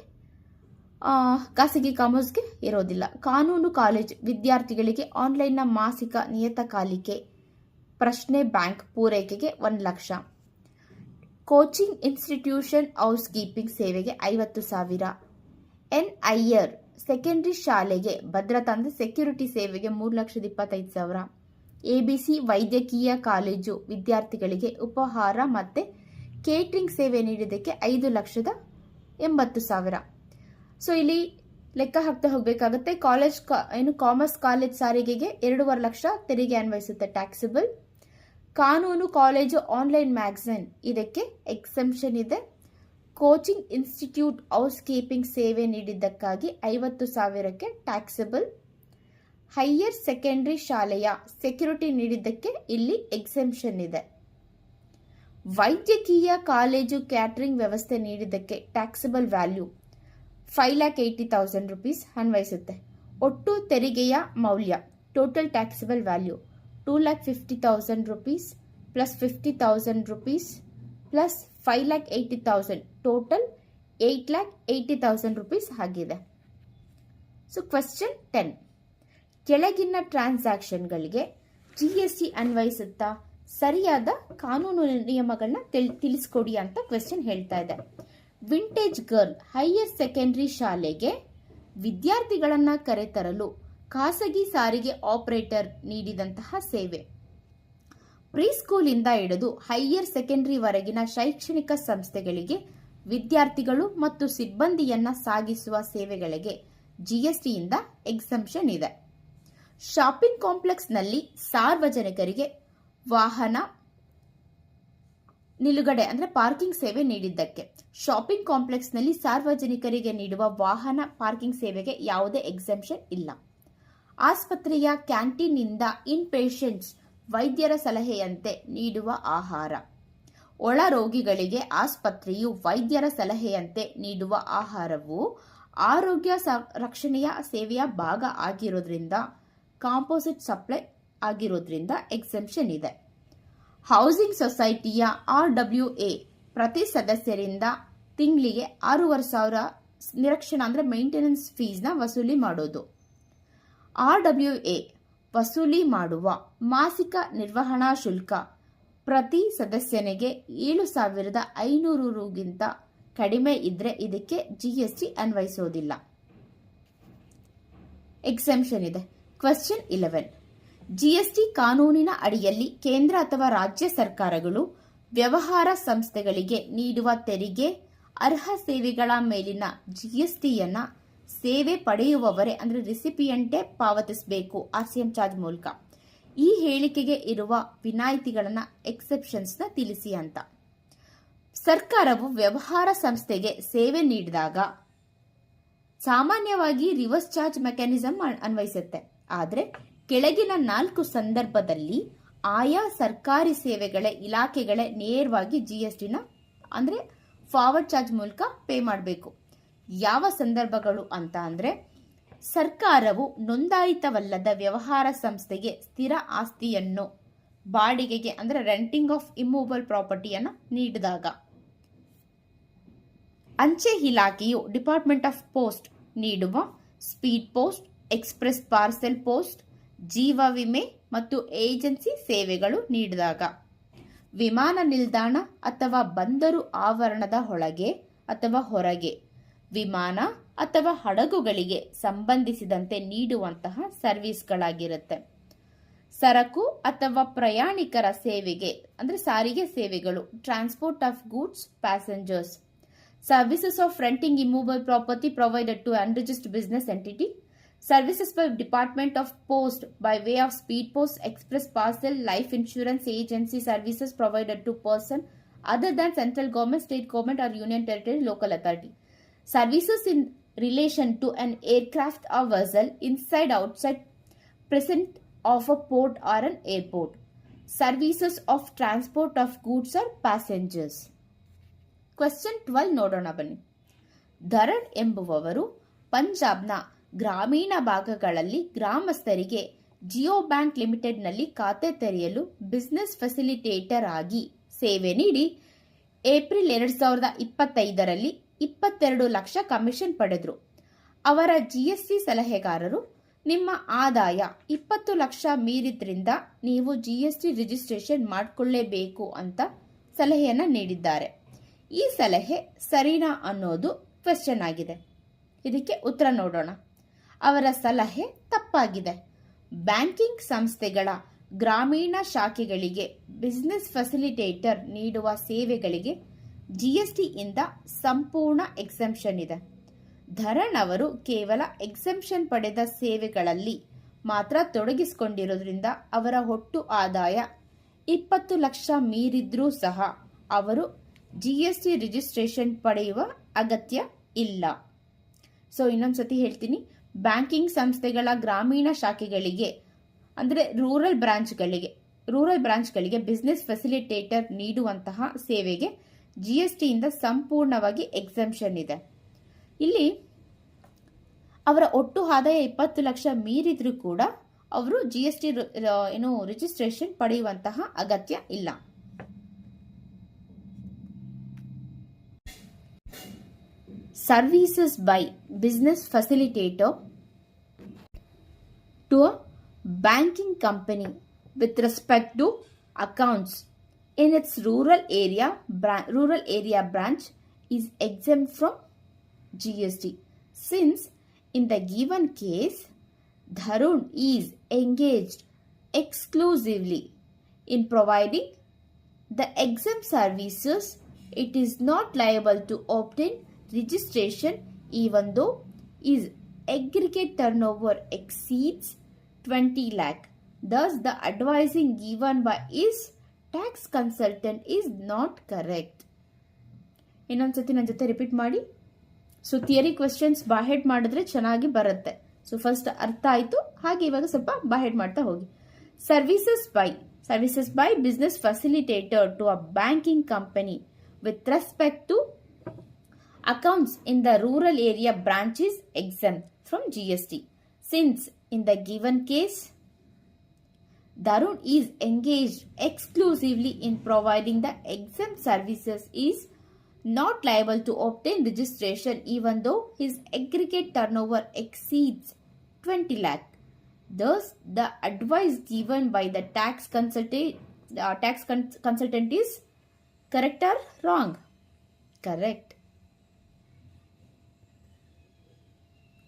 ಖಾಸಗಿ ಕಾಮರ್ಸ್ಗೆ ಇರೋದಿಲ್ಲ. ಕಾನೂನು ಕಾಲೇಜ್ ವಿದ್ಯಾರ್ಥಿಗಳಿಗೆ ಆನ್ಲೈನ್ನ ಮಾಸಿಕ ನಿಯತಕಾಲಿಕೆ ಪ್ರಶ್ನೆ ಬ್ಯಾಂಕ್ ಪೂರೈಕೆಗೆ 1 lakh. Coaching institution house keeping ಸೇವೆಗೆ 50,000. NIR ಸೆಕೆಂಡರಿ ಶಾಲೆಗೆ ಭದ್ರತಾ ಅಂದರೆ ಸೆಕ್ಯೂರಿಟಿ ಸೇವೆಗೆ 3,25,000. ABC ವೈದ್ಯಕೀಯ ಕಾಲೇಜು ವಿದ್ಯಾರ್ಥಿಗಳಿಗೆ ಉಪಹಾರ ಮತ್ತು ಕೇಟರಿಂಗ್ ಸೇವೆ ನೀಡಿದ್ದಕ್ಕೆ 5,80,000. ಸೊ ಇಲ್ಲಿ ಲೆಕ್ಕ ಹಾಕ್ತಾ ಹೋಗಬೇಕಾಗುತ್ತೆ. ಕಾಮರ್ಸ್ ಕಾಲೇಜ್ ಸಾರಿಗೆಗೆ 2.5 ಲಕ್ಷ ತೆರಿಗೆ ಅನ್ವಯಿಸುತ್ತೆ, ಟ್ಯಾಕ್ಸಬಲ್. ಕಾನೂನು ಕಾಲೇಜು ಆನ್ಲೈನ್ ಮ್ಯಾಗಝಿನ್ ಇದಕ್ಕೆ ಎಕ್ಸೆಂಪ್ಷನ್ ಇದೆ. ಕೋಚಿಂಗ್ ಇನ್ಸ್ಟಿಟ್ಯೂಟ್ ಹೌಸ್ ಕೀಪಿಂಗ್ ಸೇವೆ ನೀಡಿದ್ದಕ್ಕಾಗಿ 50,000ಕ್ಕೆ ಟ್ಯಾಕ್ಸಬಲ್. ಹೈಯರ್ ಸೆಕೆಂಡರಿ ಶಾಲೆಯ ಸೆಕ್ಯೂರಿಟಿ ನೀಡಿದ್ದಕ್ಕೆ ಇಲ್ಲಿ ಎಕ್ಸೆಂಪ್ಷನ್ ಇದೆ. ವೈದ್ಯಕೀಯ ಕಾಲೇಜು ಕ್ಯಾಟರಿಂಗ್ ವ್ಯವಸ್ಥೆ ನೀಡಿದ್ದಕ್ಕೆ ಟ್ಯಾಕ್ಸಬಲ್ ವ್ಯಾಲ್ಯೂ 5,80,000 ರೂಪೀಸ್ ಅನ್ವಯಿಸುತ್ತೆ. ಒಟ್ಟು ತೆರಿಗೆಯ ಮೌಲ್ಯ total taxable value 2,50,000 rupees plus 50,000 rupees plus 5,80,000 total 8,80,000 rupees ಆಗಿದೆ. ಸೊ ಕ್ವೆಶ್ಚನ್ 10, ಕೆಳಗಿನ ಟ್ರಾನ್ಸಾಕ್ಷನ್ಗಳಿಗೆ GST ಅನ್ವಯಿಸುತ್ತಾ? ಸರಿಯಾದ ಕಾನೂನು ನಿಯಮಗಳನ್ನ ತಿಳಿಸ್ಕೊಡಿ ಅಂತ ಕ್ವೆಶ್ಚನ್ ಹೇಳ್ತಾ ಇದೆ. ವಿಂಟೇಜ್ ಗರ್ಲ್ ಹೈಯರ್ ಸೆಕೆಂಡರಿ ಶಾಲೆಗೆ ವಿದ್ಯಾರ್ಥಿಗಳನ್ನು ಕರೆತರಲು ಖಾಸಗಿ ಸಾರಿಗೆ ಆಪರೇಟರ್ ನೀಡಿದಂತಹ ಸೇವೆ. ಪ್ರೀಸ್ಕೂಲಿಂದ ಹಿಡಿದು ಹೈಯರ್ ಸೆಕೆಂಡರಿವರೆಗಿನ ಶೈಕ್ಷಣಿಕ ಸಂಸ್ಥೆಗಳಿಗೆ ವಿದ್ಯಾರ್ಥಿಗಳು ಮತ್ತು ಸಿಬ್ಬಂದಿಯನ್ನ ಸಾಗಿಸುವ ಸೇವೆಗಳಿಗೆ GSTಯಿಂದ ಎಕ್ಸಂಪ್ಷನ್ ಇದೆ. ಶಾಪಿಂಗ್ ಕಾಂಪ್ಲೆಕ್ಸ್ನಲ್ಲಿ ಸಾರ್ವಜನಿಕರಿಗೆ ವಾಹನ ನಿಲುಗಡೆ ಅಂದರೆ ಪಾರ್ಕಿಂಗ್ ಸೇವೆ ನೀಡಿದ್ದಕ್ಕೆ. ಶಾಪಿಂಗ್ ಕಾಂಪ್ಲೆಕ್ಸ್ನಲ್ಲಿ ಸಾರ್ವಜನಿಕರಿಗೆ ನೀಡುವ ವಾಹನ ಪಾರ್ಕಿಂಗ್ ಸೇವೆಗೆ ಯಾವುದೇ ಎಕ್ಸೆಂಪ್ಷನ್ ಇಲ್ಲ. ಆಸ್ಪತ್ರೆಯ ಕ್ಯಾಂಟೀನ್ನಿಂದ ಇನ್ ಪೇಷಂಟ್ಸ್ ವೈದ್ಯರ ಸಲಹೆಯಂತೆ ನೀಡುವ ಆಹಾರ. ಒಳ ರೋಗಿಗಳಿಗೆ ಆಸ್ಪತ್ರೆಯು ವೈದ್ಯರ ಸಲಹೆಯಂತೆ ನೀಡುವ ಆಹಾರವು ಆರೋಗ್ಯ ರಕ್ಷಣೆಯ ಸೇವೆಯ ಭಾಗ ಆಗಿರೋದ್ರಿಂದ ಕಾಂಪೋಸಿಟ್ ಸಪ್ಲೈ ಆಗಿರೋದ್ರಿಂದ ಎಕ್ಸೆಂಪ್ಷನ್ ಇದೆ. ಹೌಸಿಂಗ್ ಸೊಸೈಟಿಯ RWA ಪ್ರತಿ ಸದಸ್ಯರಿಂದ ತಿಂಗಳಿಗೆ 6,500 ನಿರೀಕ್ಷಣಾ ಮೇಂಟೆನೆನ್ಸ್ ಫೀಸ್ನ ವಸೂಲಿ ಮಾಡೋದು. RWA ವಸೂಲಿ ಮಾಡುವ ಮಾಸಿಕ ನಿರ್ವಹಣಾ ಶುಲ್ಕ ಪ್ರತಿ ಸದಸ್ಯನಿಗೆ 7,500 ರೂಗಿಂತ ಕಡಿಮೆ ಇದ್ರೆ ಇದಕ್ಕೆ GST ಅನ್ವಯಿಸೋದಿಲ್ಲ. ಎಕ್ಸೆಂಪ್ಷನ್ ಇದೆ. ಕ್ವೆಶ್ಚನ್ 11. GST ಕಾನೂನಿನ ಅಡಿಯಲ್ಲಿ ಕೇಂದ್ರ ಅಥವಾ ರಾಜ್ಯ ಸರ್ಕಾರಗಳು ವ್ಯವಹಾರ ಸಂಸ್ಥೆಗಳಿಗೆ ನೀಡುವ ತೆರಿಗೆ ಅರ್ಹ ಸೇವೆಗಳ ಮೇಲಿನ GSTಯನ್ನ ಸೇವೆ ಪಡೆಯುವವರೇ ಅಂದರೆ ರಿಸಿಪಿಯಂಟೇ ಪಾವತಿಸಬೇಕು RCM ಚಾರ್ಜ್ ಮೂಲಕ. ಈ ಹೇಳಿಕೆಗೆ ಇರುವ ವಿನಾಯಿತಿಗಳನ್ನ ಎಕ್ಸೆಪ್ಷನ್ಸ್ನ ತಿಳಿಸಿ ಅಂತ. ಸರ್ಕಾರವು ವ್ಯವಹಾರ ಸಂಸ್ಥೆಗೆ ಸೇವೆ ನೀಡಿದಾಗ ಸಾಮಾನ್ಯವಾಗಿ ರಿವರ್ಸ್ ಚಾರ್ಜ್ ಮೆಕ್ಯಾನಿಸಮ್ ಅನ್ವಯಿಸುತ್ತೆ. ಆದರೆ ಕೆಳಗಿನ 4 ಸಂದರ್ಭದಲ್ಲಿ ಆಯಾ ಸರ್ಕಾರಿ ಸೇವೆಗಳ ಇಲಾಖೆಗಳೇ ನೇರವಾಗಿ GSTನ ಅಂದರೆ ಫಾರ್ವರ್ಡ್ ಚಾರ್ಜ್ ಮೂಲಕ ಪೇ ಮಾಡಬೇಕು. ಯಾವ ಸಂದರ್ಭಗಳು ಅಂತ ಅಂದರೆ, ಸರ್ಕಾರವು ನೋಂದಾಯಿತವಲ್ಲದ ವ್ಯವಹಾರ ಸಂಸ್ಥೆಗೆ ಸ್ಥಿರ ಆಸ್ತಿಯನ್ನು ಬಾಡಿಗೆಗೆ ಅಂದರೆ ರೆಂಟಿಂಗ್ ಆಫ್ ಇಮ್ಮೂವಬಲ್ ಪ್ರಾಪರ್ಟಿಯನ್ನು ನೀಡಿದಾಗ, ಅಂಚೆ ಇಲಾಖೆಯು ಡಿಪಾರ್ಟ್ಮೆಂಟ್ ಆಫ್ ಪೋಸ್ಟ್ ನೀಡುವ speed post, express parcel post, ಜೀವ ವಿಮೆ ಮತ್ತು ಏಜೆನ್ಸಿ ಸೇವೆಗಳು ನೀಡಿದಾಗ, ವಿಮಾನ ನಿಲ್ದಾಣ ಅಥವಾ ಬಂದರು ಆವರಣದ ಒಳಗೆ ಅಥವಾ ಹೊರಗೆ ವಿಮಾನ ಅಥವಾ ಹಡಗುಗಳಿಗೆ ಸಂಬಂಧಿಸಿದಂತೆ ನೀಡುವಂತಹ ಸರ್ವಿಸ್ಗಳಾಗಿರುತ್ತೆ. ಸರಕು ಅಥವಾ ಪ್ರಯಾಣಿಕರ ಸೇವೆಗೆ ಅಂದರೆ ಸಾರಿಗೆ ಸೇವೆಗಳು, transport of goods passengers, services of renting immovable property provided to unregistered business entity, services by Department of Post by way of speed post, express parcel, life insurance agency services provided to person other than central government, state government or union territory local authority, services in relation to an aircraft or vessel inside outside present of a port or an airport, services of transport of goods or passengers. Question 12 ನೋಡೋಣ ಬನ್ನಿ. ಧರಣ್ ಎಂಬುವವರು ಪಂಜಾಬ್ನ ಗ್ರಾಮೀಣ ಭಾಗಗಳಲ್ಲಿ ಗ್ರಾಮಸ್ಥರಿಗೆ Jio bank ಲಿಮಿಟೆಡ್ನಲ್ಲಿ ಖಾತೆ ತೆರೆಯಲು business facilitator ಆಗಿ ಸೇವೆ ನೀಡಿ ಏಪ್ರಿಲ್ 2025ರಲ್ಲಿ 22 ಲಕ್ಷ ಕಮಿಷನ್ ಪಡೆದರು. ಅವರ GST ಸಲಹೆಗಾರರು ನಿಮ್ಮ ಆದಾಯ 20 ಲಕ್ಷ ಮೀರಿದ್ರಿಂದ ನೀವು GST ರಿಜಿಸ್ಟ್ರೇಷನ್ ಮಾಡಿಕೊಳ್ಳೇಬೇಕು ಅಂತ ಸಲಹೆಯನ್ನು ನೀಡಿದ್ದಾರೆ. ಈ ಸಲಹೆ ಸರಿನಾ ಅನ್ನೋದು ಕ್ವೆಶ್ಚನ್ ಆಗಿದೆ. ಇದಕ್ಕೆ ಉತ್ತರ ನೋಡೋಣ. ಅವರ ಸಲಹೆ ತಪ್ಪಾಗಿದೆ. ಬ್ಯಾಂಕಿಂಗ್ ಸಂಸ್ಥೆಗಳ ಗ್ರಾಮೀಣ ಶಾಖೆಗಳಿಗೆ ಬಿಸಿನೆಸ್ ಫೆಸಿಲಿಟೇಟರ್ ನೀಡುವ ಸೇವೆಗಳಿಗೆ GST ಇಂದ ಸಂಪೂರ್ಣ ಎಕ್ಸೆಂಪ್ಷನ್ ಇದೆ. ಧರಣ್ ಅವರು ಕೇವಲ ಎಕ್ಸೆಂಪ್ಷನ್ ಪಡೆದ ಸೇವೆಗಳಲ್ಲಿ ಮಾತ್ರ ತೊಡಗಿಸಿಕೊಂಡಿರೋದ್ರಿಂದ ಅವರ ಒಟ್ಟು ಆದಾಯ 20 ಲಕ್ಷ ಮೀರಿದ್ರೂ ಸಹ ಅವರು GST ರಿಜಿಸ್ಟ್ರೇಷನ್ ಪಡೆಯುವ ಅಗತ್ಯ ಇಲ್ಲ. ಸೊ ಇನ್ನೊಂದ್ಸತಿ ಹೇಳ್ತೀನಿ. ಬ್ಯಾಂಕಿಂಗ್ ಸಂಸ್ಥೆಗಳ ಗ್ರಾಮೀಣ ಶಾಖೆಗಳಿಗೆ ಅಂದರೆ ರೂರಲ್ ಬ್ರಾಂಚ್ಗಳಿಗೆ ಬಿಸಿನೆಸ್ ಫೆಸಿಲಿಟೇಟರ್ ನೀಡುವಂತಹ ಸೇವೆಗೆ GST ಇಂದ ಸಂಪೂರ್ಣವಾಗಿ ಎಕ್ಸೆಂಪ್ಷನ್ ಇದೆ. ಇಲ್ಲಿ ಅವರ ಒಟ್ಟು ಆದಾಯ 20 ಲಕ್ಷ ಮೀರಿದ್ರೂ ಕೂಡ ಅವರು GST ರಿಜಿಸ್ಟ್ರೇಷನ್ ಪಡೆಯುವಂತಹ ಅಗತ್ಯ ಇಲ್ಲ. Services by business facilitator to a banking company with respect to accounts in its rural area branch is exempt from GST, since in the given case Dharun is engaged exclusively in providing the exempt services. It is not liable to obtain registration even though his aggregate turnover exceeds 20 lakh. Thus, the advising given by his tax consultant is not correct. ಇನ್ನೊಂದ್ಸತಿ ನನ್ನ ಜೊತೆ repeat ಮಾಡಿ. So theory questions ಬಾಹೆಡ್ ಮಾಡಿದ್ರೆ ಚೆನ್ನಾಗಿ ಬರುತ್ತೆ. So first ಅರ್ಥ ಆಯಿತು, ಹಾಗೆ ಇವಾಗ ಸ್ವಲ್ಪ ಬಾಹೆಡ್ ಮಾಡ್ತಾ ಹೋಗಿ. services by business facilitator to a banking company with respect to accounts in the rural area branch is exempt from GST. Since in the given case, Darun is engaged exclusively in providing the exempt services, is not liable to obtain registration even though his aggregate turnover exceeds 20 lakh. Thus, the advice given by the tax consultant is correct or wrong? Correct.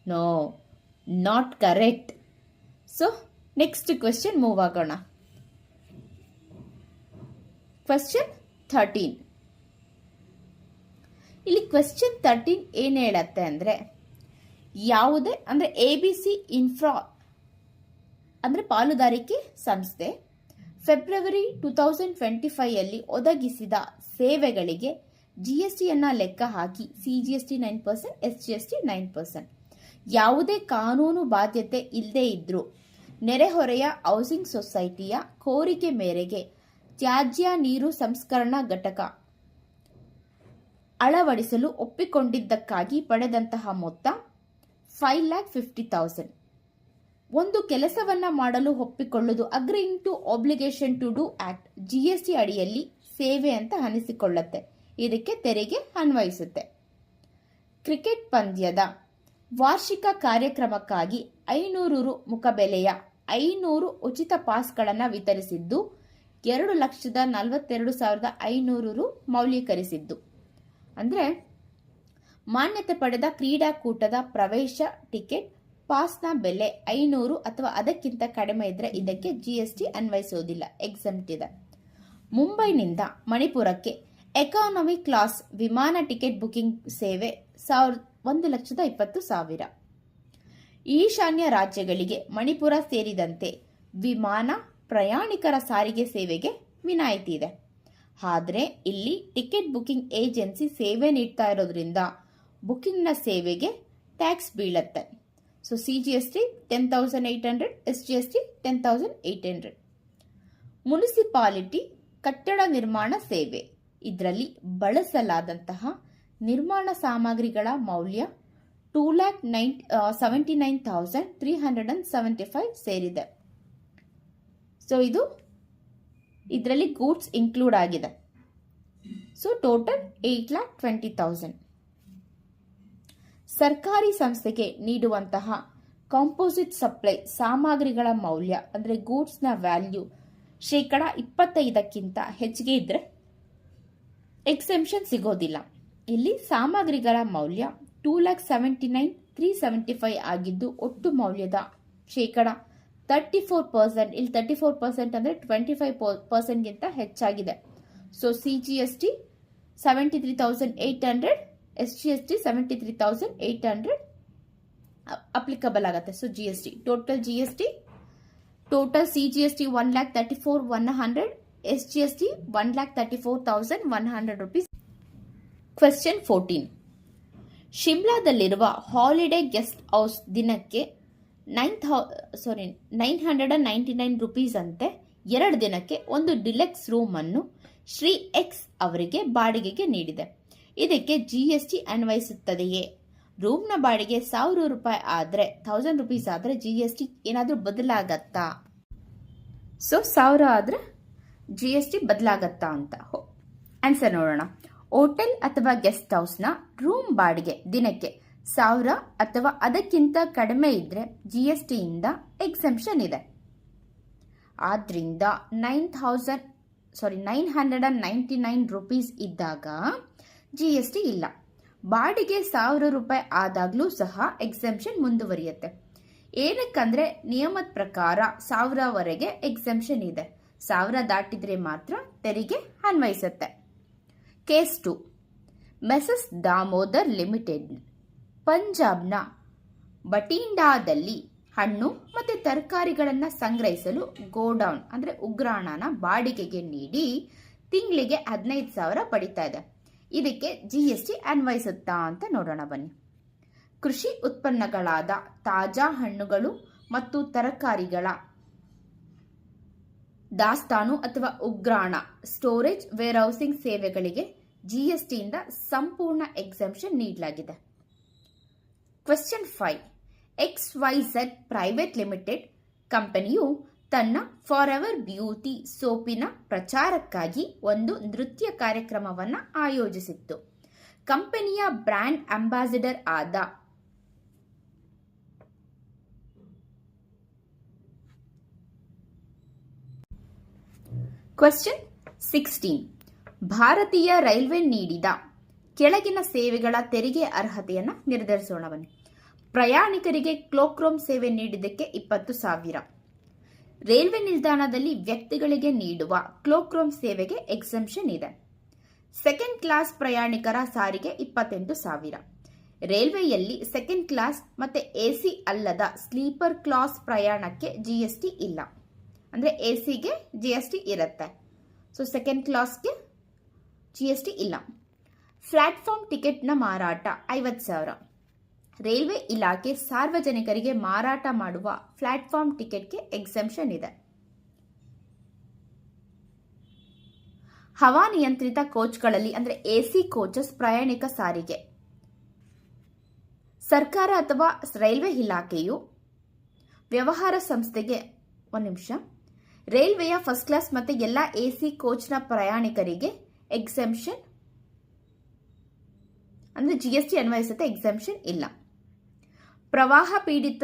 No, not correct. So, next question move ಆಗೋಣ. Question 13. ಇಲ್ಲಿ question 13 ಏನು ಹೇಳತ್ತೆ ಅಂದರೆ, ಯಾವುದೇ ಅಂದರೆ ABC infra ಅಂದರೆ ಪಾಲುದಾರಿಕೆ ಸಂಸ್ಥೆ February 2025 ಒದಗಿಸಿದ ಸೇವೆಗಳಿಗೆ GSTಯನ್ನು ಲೆಕ್ಕ ಹಾಕಿ CGST 9%, SGST 9%. ಯಾವುದೇ ಕಾನೂನು ಬಾಧ್ಯತೆ ಇಲ್ಲದೇ ಇದ್ರೂ ನೆರೆಹೊರೆಯ ಹೌಸಿಂಗ್ ಸೊಸೈಟಿಯ ಕೋರಿಕೆ ಮೇರೆಗೆ ತ್ಯಾಜ್ಯ ನೀರು ಸಂಸ್ಕರಣಾ ಘಟಕ ಅಳವಡಿಸಲು ಒಪ್ಪಿಕೊಂಡಿದ್ದಕ್ಕಾಗಿ ಪಡೆದಂತಹ ಮೊತ್ತ 5,50,000. ಒಂದು ಕೆಲಸವನ್ನ ಮಾಡಲು ಒಪ್ಪಿಕೊಳ್ಳುವುದು agreeing to obligation to do act GST ಅಡಿಯಲ್ಲಿ ಸೇವೆ ಅಂತ ಅನಿಸಿಕೊಳ್ಳುತ್ತೆ. ಇದಕ್ಕೆ ತೆರಿಗೆ ಅನ್ವಯಿಸುತ್ತೆ. ಕ್ರಿಕೆಟ್ ಪಂದ್ಯದ ವಾರ್ಷಿಕ ಕಾರ್ಯಕ್ರಮಕ್ಕಾಗಿ 500 ರು ಮುಖಬೆಲೆಯ 500 ಉಚಿತ ಪಾಸ್ಗಳನ್ನು ವಿತರಿಸಿದ್ದು 2,42,500 ರು ಮೌಲ್ಯೀಕರಿಸಿದ್ದು. ಅಂದರೆ ಮಾನ್ಯತೆ ಪಡೆದ ಕ್ರೀಡಾಕೂಟದ ಪ್ರವೇಶ ಟಿಕೆಟ್ ಪಾಸ್ನ ಬೆಲೆ 500 ಅಥವಾ ಅದಕ್ಕಿಂತ ಕಡಿಮೆ ಇದ್ದರೆ ಇದಕ್ಕೆ GST ಅನ್ವಯಿಸುವುದಿಲ್ಲ, ಎಕ್ಸೆಂಪ್ಟ್ ಇದೆ. ಮುಂಬೈನಿಂದ ಮಣಿಪುರಕ್ಕೆ ಎಕಾನಮಿ ಕ್ಲಾಸ್ ವಿಮಾನ ಟಿಕೆಟ್ ಬುಕಿಂಗ್ ಸೇವೆ 1,20,000. ಈಶಾನ್ಯ ರಾಜ್ಯಗಳಿಗೆ ಮಣಿಪುರ ಸೇರಿದಂತೆ ವಿಮಾನ ಪ್ರಯಾಣಿಕರ ಸಾರಿಗೆ ಸೇವೆಗೆ ವಿನಾಯಿತಿ ಇದೆ. ಆದರೆ ಇಲ್ಲಿ ಟಿಕೆಟ್ ಬುಕಿಂಗ್ ಏಜೆನ್ಸಿ ಸೇವೆ ನೀಡ್ತಾ ಇರೋದ್ರಿಂದ ಬುಕಿಂಗ್ನ ಸೇವೆಗೆ ಟ್ಯಾಕ್ಸ್ ಬೀಳತ್ತೆ. So CGST 10,800, SGST 10,800. ಮುನಿಸಿಪಾಲಿಟಿ ಕಟ್ಟಡ ನಿರ್ಮಾಣ ಸೇವೆ, ಇದರಲ್ಲಿ ಬಳಸಲಾದಂತಹ ನಿರ್ಮಾಣ ಸಾಮಗ್ರಿಗಳ ಮೌಲ್ಯ 2,79,375 ಸೇರಿದೆ. ಸೊ ಇದರಲ್ಲಿ ಗೂಡ್ಸ್ ಇನ್ಕ್ಲೂಡ್ ಆಗಿದೆ. So total 8,20,000. ಸರ್ಕಾರಿ ಸಂಸ್ಥೆಗೆ ನೀಡುವಂತಹ ಕಾಂಪೋಸಿಟ್ ಸಪ್ಲೈ ಸಾಮಗ್ರಿಗಳ ಮೌಲ್ಯ ಅಂದರೆ ಗೂಡ್ಸ್ನ ವ್ಯಾಲ್ಯೂ 25% ಹೆಚ್ಚಿಗೆ ಇದ್ರೆ ಎಕ್ಸೆಂಪ್ಷನ್ ಸಿಗೋದಿಲ್ಲ. ಇಲ್ಲಿ ಸಾಮಗ್ರಿಗಳ ಮೌಲ್ಯ 2,79,375 ಆಗಿದ್ದು ಒಟ್ಟು ಮೌಲ್ಯದ 34%, ಇಲ್ಲಿ 34% ಅಂದರೆ 25%ಗಿಂತ ಹೆಚ್ಚಾಗಿದೆ. ಸೊ CGST 73,800, SGST 73,800 ಅಪ್ಲಿಕಬಲ್ ಆಗುತ್ತೆ. So total CGST 1,34,100, SGST 1,34,100 rupees. Question 14. ಶಿಮ್ಲಾದಲ್ಲಿರುವ ಹಾಲಿಡೇ ಗೆಸ್ಟ್ ಹೌಸ್ ದಿನಕ್ಕೆ 999 ರೂಪೀಸ್ ಅಂತೆ 2 ದಿನಕ್ಕೆ ಒಂದು ಡಿಲೆಕ್ಸ್ ರೂಮ್ ಅನ್ನು ಶ್ರೀ ಎಕ್ಸ್ ಅವರಿಗೆ ಬಾಡಿಗೆಗೆ ನೀಡಿದೆ. ಇದಕ್ಕೆ GST ಅನ್ವಯಿಸುತ್ತದೆಯೇ? ರೂಮ್ನ ಬಾಡಿಗೆ 1,000 ರೂಪಾಯಿ ಆದರೆ 1,000 ರೂಪೀಸ್ ಆದರೆ GST ಏನಾದರೂ ಬದಲಾಗತ್ತಾ? ಸೊ 1,000 ಆದರೆ GST ಬದಲಾಗತ್ತಾ ಅಂತ ಆನ್ಸರ್ ನೋಡೋಣ. ಹೋಟೆಲ್ ಅಥವಾ ಗೆಸ್ಟ್ ಹೌಸ್ನ ರೂಮ್ ಬಾಡಿಗೆ ದಿನಕ್ಕೆ 1,000 ಅಥವಾ ಅದಕ್ಕಿಂತ ಕಡಿಮೆ ಇದ್ರೆ GSTಯಿಂದ ಎಕ್ಸೆಂಪ್ಷನ್ ಇದೆ. ಆದ್ರಿಂದ 999 ರೂಪೀಸ್ ಇದ್ದಾಗ GST ಇಲ್ಲ. ಬಾಡಿಗೆ 1,000 ರೂಪಾಯಿ ಆದಾಗ್ಲೂ ಸಹ ಎಕ್ಸೆಂಪ್ಷನ್ ಮುಂದುವರಿಯುತ್ತೆ. ಏನಕ್ಕಂದ್ರೆ ನಿಯಮದ ಪ್ರಕಾರ 1,000ವರೆಗೆ ಎಕ್ಸೆಂಪ್ಷನ್ ಇದೆ. 1,000 ದಾಟಿದ್ರೆ ಮಾತ್ರ ತೆರಿಗೆ ಅನ್ವಯಿಸುತ್ತೆ. ಕೇಸ್ 2. ಮೆಸಸ್ ದಾಮೋದರ್ ಲಿಮಿಟೆಡ್ ಪಂಜಾಬ್ನ ಬಟಿಂಡಾದಲ್ಲಿ ಹಣ್ಣು ಮತ್ತು ತರಕಾರಿಗಳನ್ನು ಸಂಗ್ರಹಿಸಲು ಗೋಡೌನ್ ಅಂದರೆ ಉಗ್ರಾಣನ ಬಾಡಿಗೆಗೆ ನೀಡಿ ತಿಂಗಳಿಗೆ 15,000 ಪಡಿತಾ ಇದೆ. ಇದಕ್ಕೆ GST ಅನ್ವಯಿಸುತ್ತಾ ಅಂತ ನೋಡೋಣ ಬನ್ನಿ. ಕೃಷಿ ಉತ್ಪನ್ನಗಳಾದ ತಾಜಾ ಹಣ್ಣುಗಳು ಮತ್ತು ತರಕಾರಿಗಳ ದಾಸ್ತಾನು ಅಥವಾ ಉಗ್ರಾಣ ಸ್ಟೋರೇಜ್ ವೇರ್ಹೌಸಿಂಗ್ ಸೇವೆಗಳಿಗೆ ಜಿಎಸ್ಟಿಯಿಂದ ಸಂಪೂರ್ಣ ಎಕ್ಸೆಂಪ್ಷನ್ ನೀಡಲಾಗಿದೆ. ಕ್ವೆಶ್ಚನ್ 5. XYZ ಪ್ರೈವೇಟ್ ಲಿಮಿಟೆಡ್ ಕಂಪನಿಯು ತನ್ನ ಫಾರೆವರ್ ಬ್ಯೂಟಿ ಸೋಪಿನ ಪ್ರಚಾರಕ್ಕಾಗಿ ಒಂದು ನೃತ್ಯ ಕಾರ್ಯಕ್ರಮವನ್ನು ಆಯೋಜಿಸಿತ್ತು. ಕಂಪನಿಯ ಬ್ರ್ಯಾಂಡ್ ಅಂಬಾಸಿಡರ್ ಆದ ಕ್ವೆಶ್ಚನ್ 16. ಭಾರತೀಯ ರೈಲ್ವೆ ನೀಡಿದ ಕೆಳಗಿನ ಸೇವೆಗಳ ತೆರಿಗೆ ಅರ್ಹತೆಯನ್ನು ನಿರ್ಧರಿಸೋಣ ಬನ್ನಿ. ಪ್ರಯಾಣಿಕರಿಗೆ ಕ್ಲೋಕ್ರೋಮ್ ಸೇವೆ ನೀಡಿದ್ದಕ್ಕೆ 20,000. ರೈಲ್ವೆ ನಿಲ್ದಾಣದಲ್ಲಿ ವ್ಯಕ್ತಿಗಳಿಗೆ ನೀಡುವ ಕ್ಲೋಕ್ರೋಮ್ ಸೇವೆಗೆ ಎಕ್ಸೆಂಪ್ಷನ್ ಇದೆ. ಸೆಕೆಂಡ್ ಕ್ಲಾಸ್ ಪ್ರಯಾಣಿಕರ ಸಾರಿಗೆ 28,000. ರೈಲ್ವೆಯಲ್ಲಿ ಸೆಕೆಂಡ್ ಕ್ಲಾಸ್ ಮತ್ತೆ ಎಸಿ ಅಲ್ಲದ ಸ್ಲೀಪರ್ ಕ್ಲಾಸ್ ಪ್ರಯಾಣಕ್ಕೆ ಜಿಎಸ್ಟಿ ಇಲ್ಲ. ಅಂದರೆ ಎಸಿಗೆ ಜಿಎಸ್ಟಿ ಇರುತ್ತೆ. ಸೊ ಸೆಕೆಂಡ್ ಕ್ಲಾಸ್ಗೆ ಜಿಎಸ್ಟಿ ಇಲ್ಲ. ಪ್ಲಾಟ್ಫಾರ್ಮ್ ಟಿಕೆಟ್ನ ಮಾರಾಟ 50,000. ರೈಲ್ವೆ ಇಲಾಖೆ ಸಾರ್ವಜನಿಕರಿಗೆ ಮಾರಾಟ ಮಾಡುವ ಪ್ಲಾಟ್ಫಾರ್ಮ್ ಟಿಕೆಟ್ಗೆ ಎಕ್ಸೆಂಪ್ಷನ್ ಇದೆ. ಹವಾನಿಯಂತ್ರಿತ ಕೋಚ್ಗಳಲ್ಲಿ ಅಂದರೆ ಎಸಿ ಕೋಚಸ್ ಪ್ರಯಾಣಿಕ ಸಾರಿಗೆ. ಸರ್ಕಾರ ಅಥವಾ ರೈಲ್ವೆ ಇಲಾಖೆಯು ವ್ಯವಹಾರ ಸಂಸ್ಥೆಗೆ ರೈಲ್ವೆಯ ಫಸ್ಟ್ ಕ್ಲಾಸ್ ಮತ್ತು ಎಲ್ಲ ಎಸಿ ಕೋಚ್ನ ಪ್ರಯಾಣಿಕರಿಗೆ ಎಕ್ಸೆಂಪ್ಷನ್ ಅಂದರೆ ಜಿಎಸ್ಟಿ ಅನ್ವಯಿಸುತ್ತೆ, ಎಕ್ಸೆಂಪ್ಷನ್ ಇಲ್ಲ. ಪ್ರವಾಹ ಪೀಡಿತ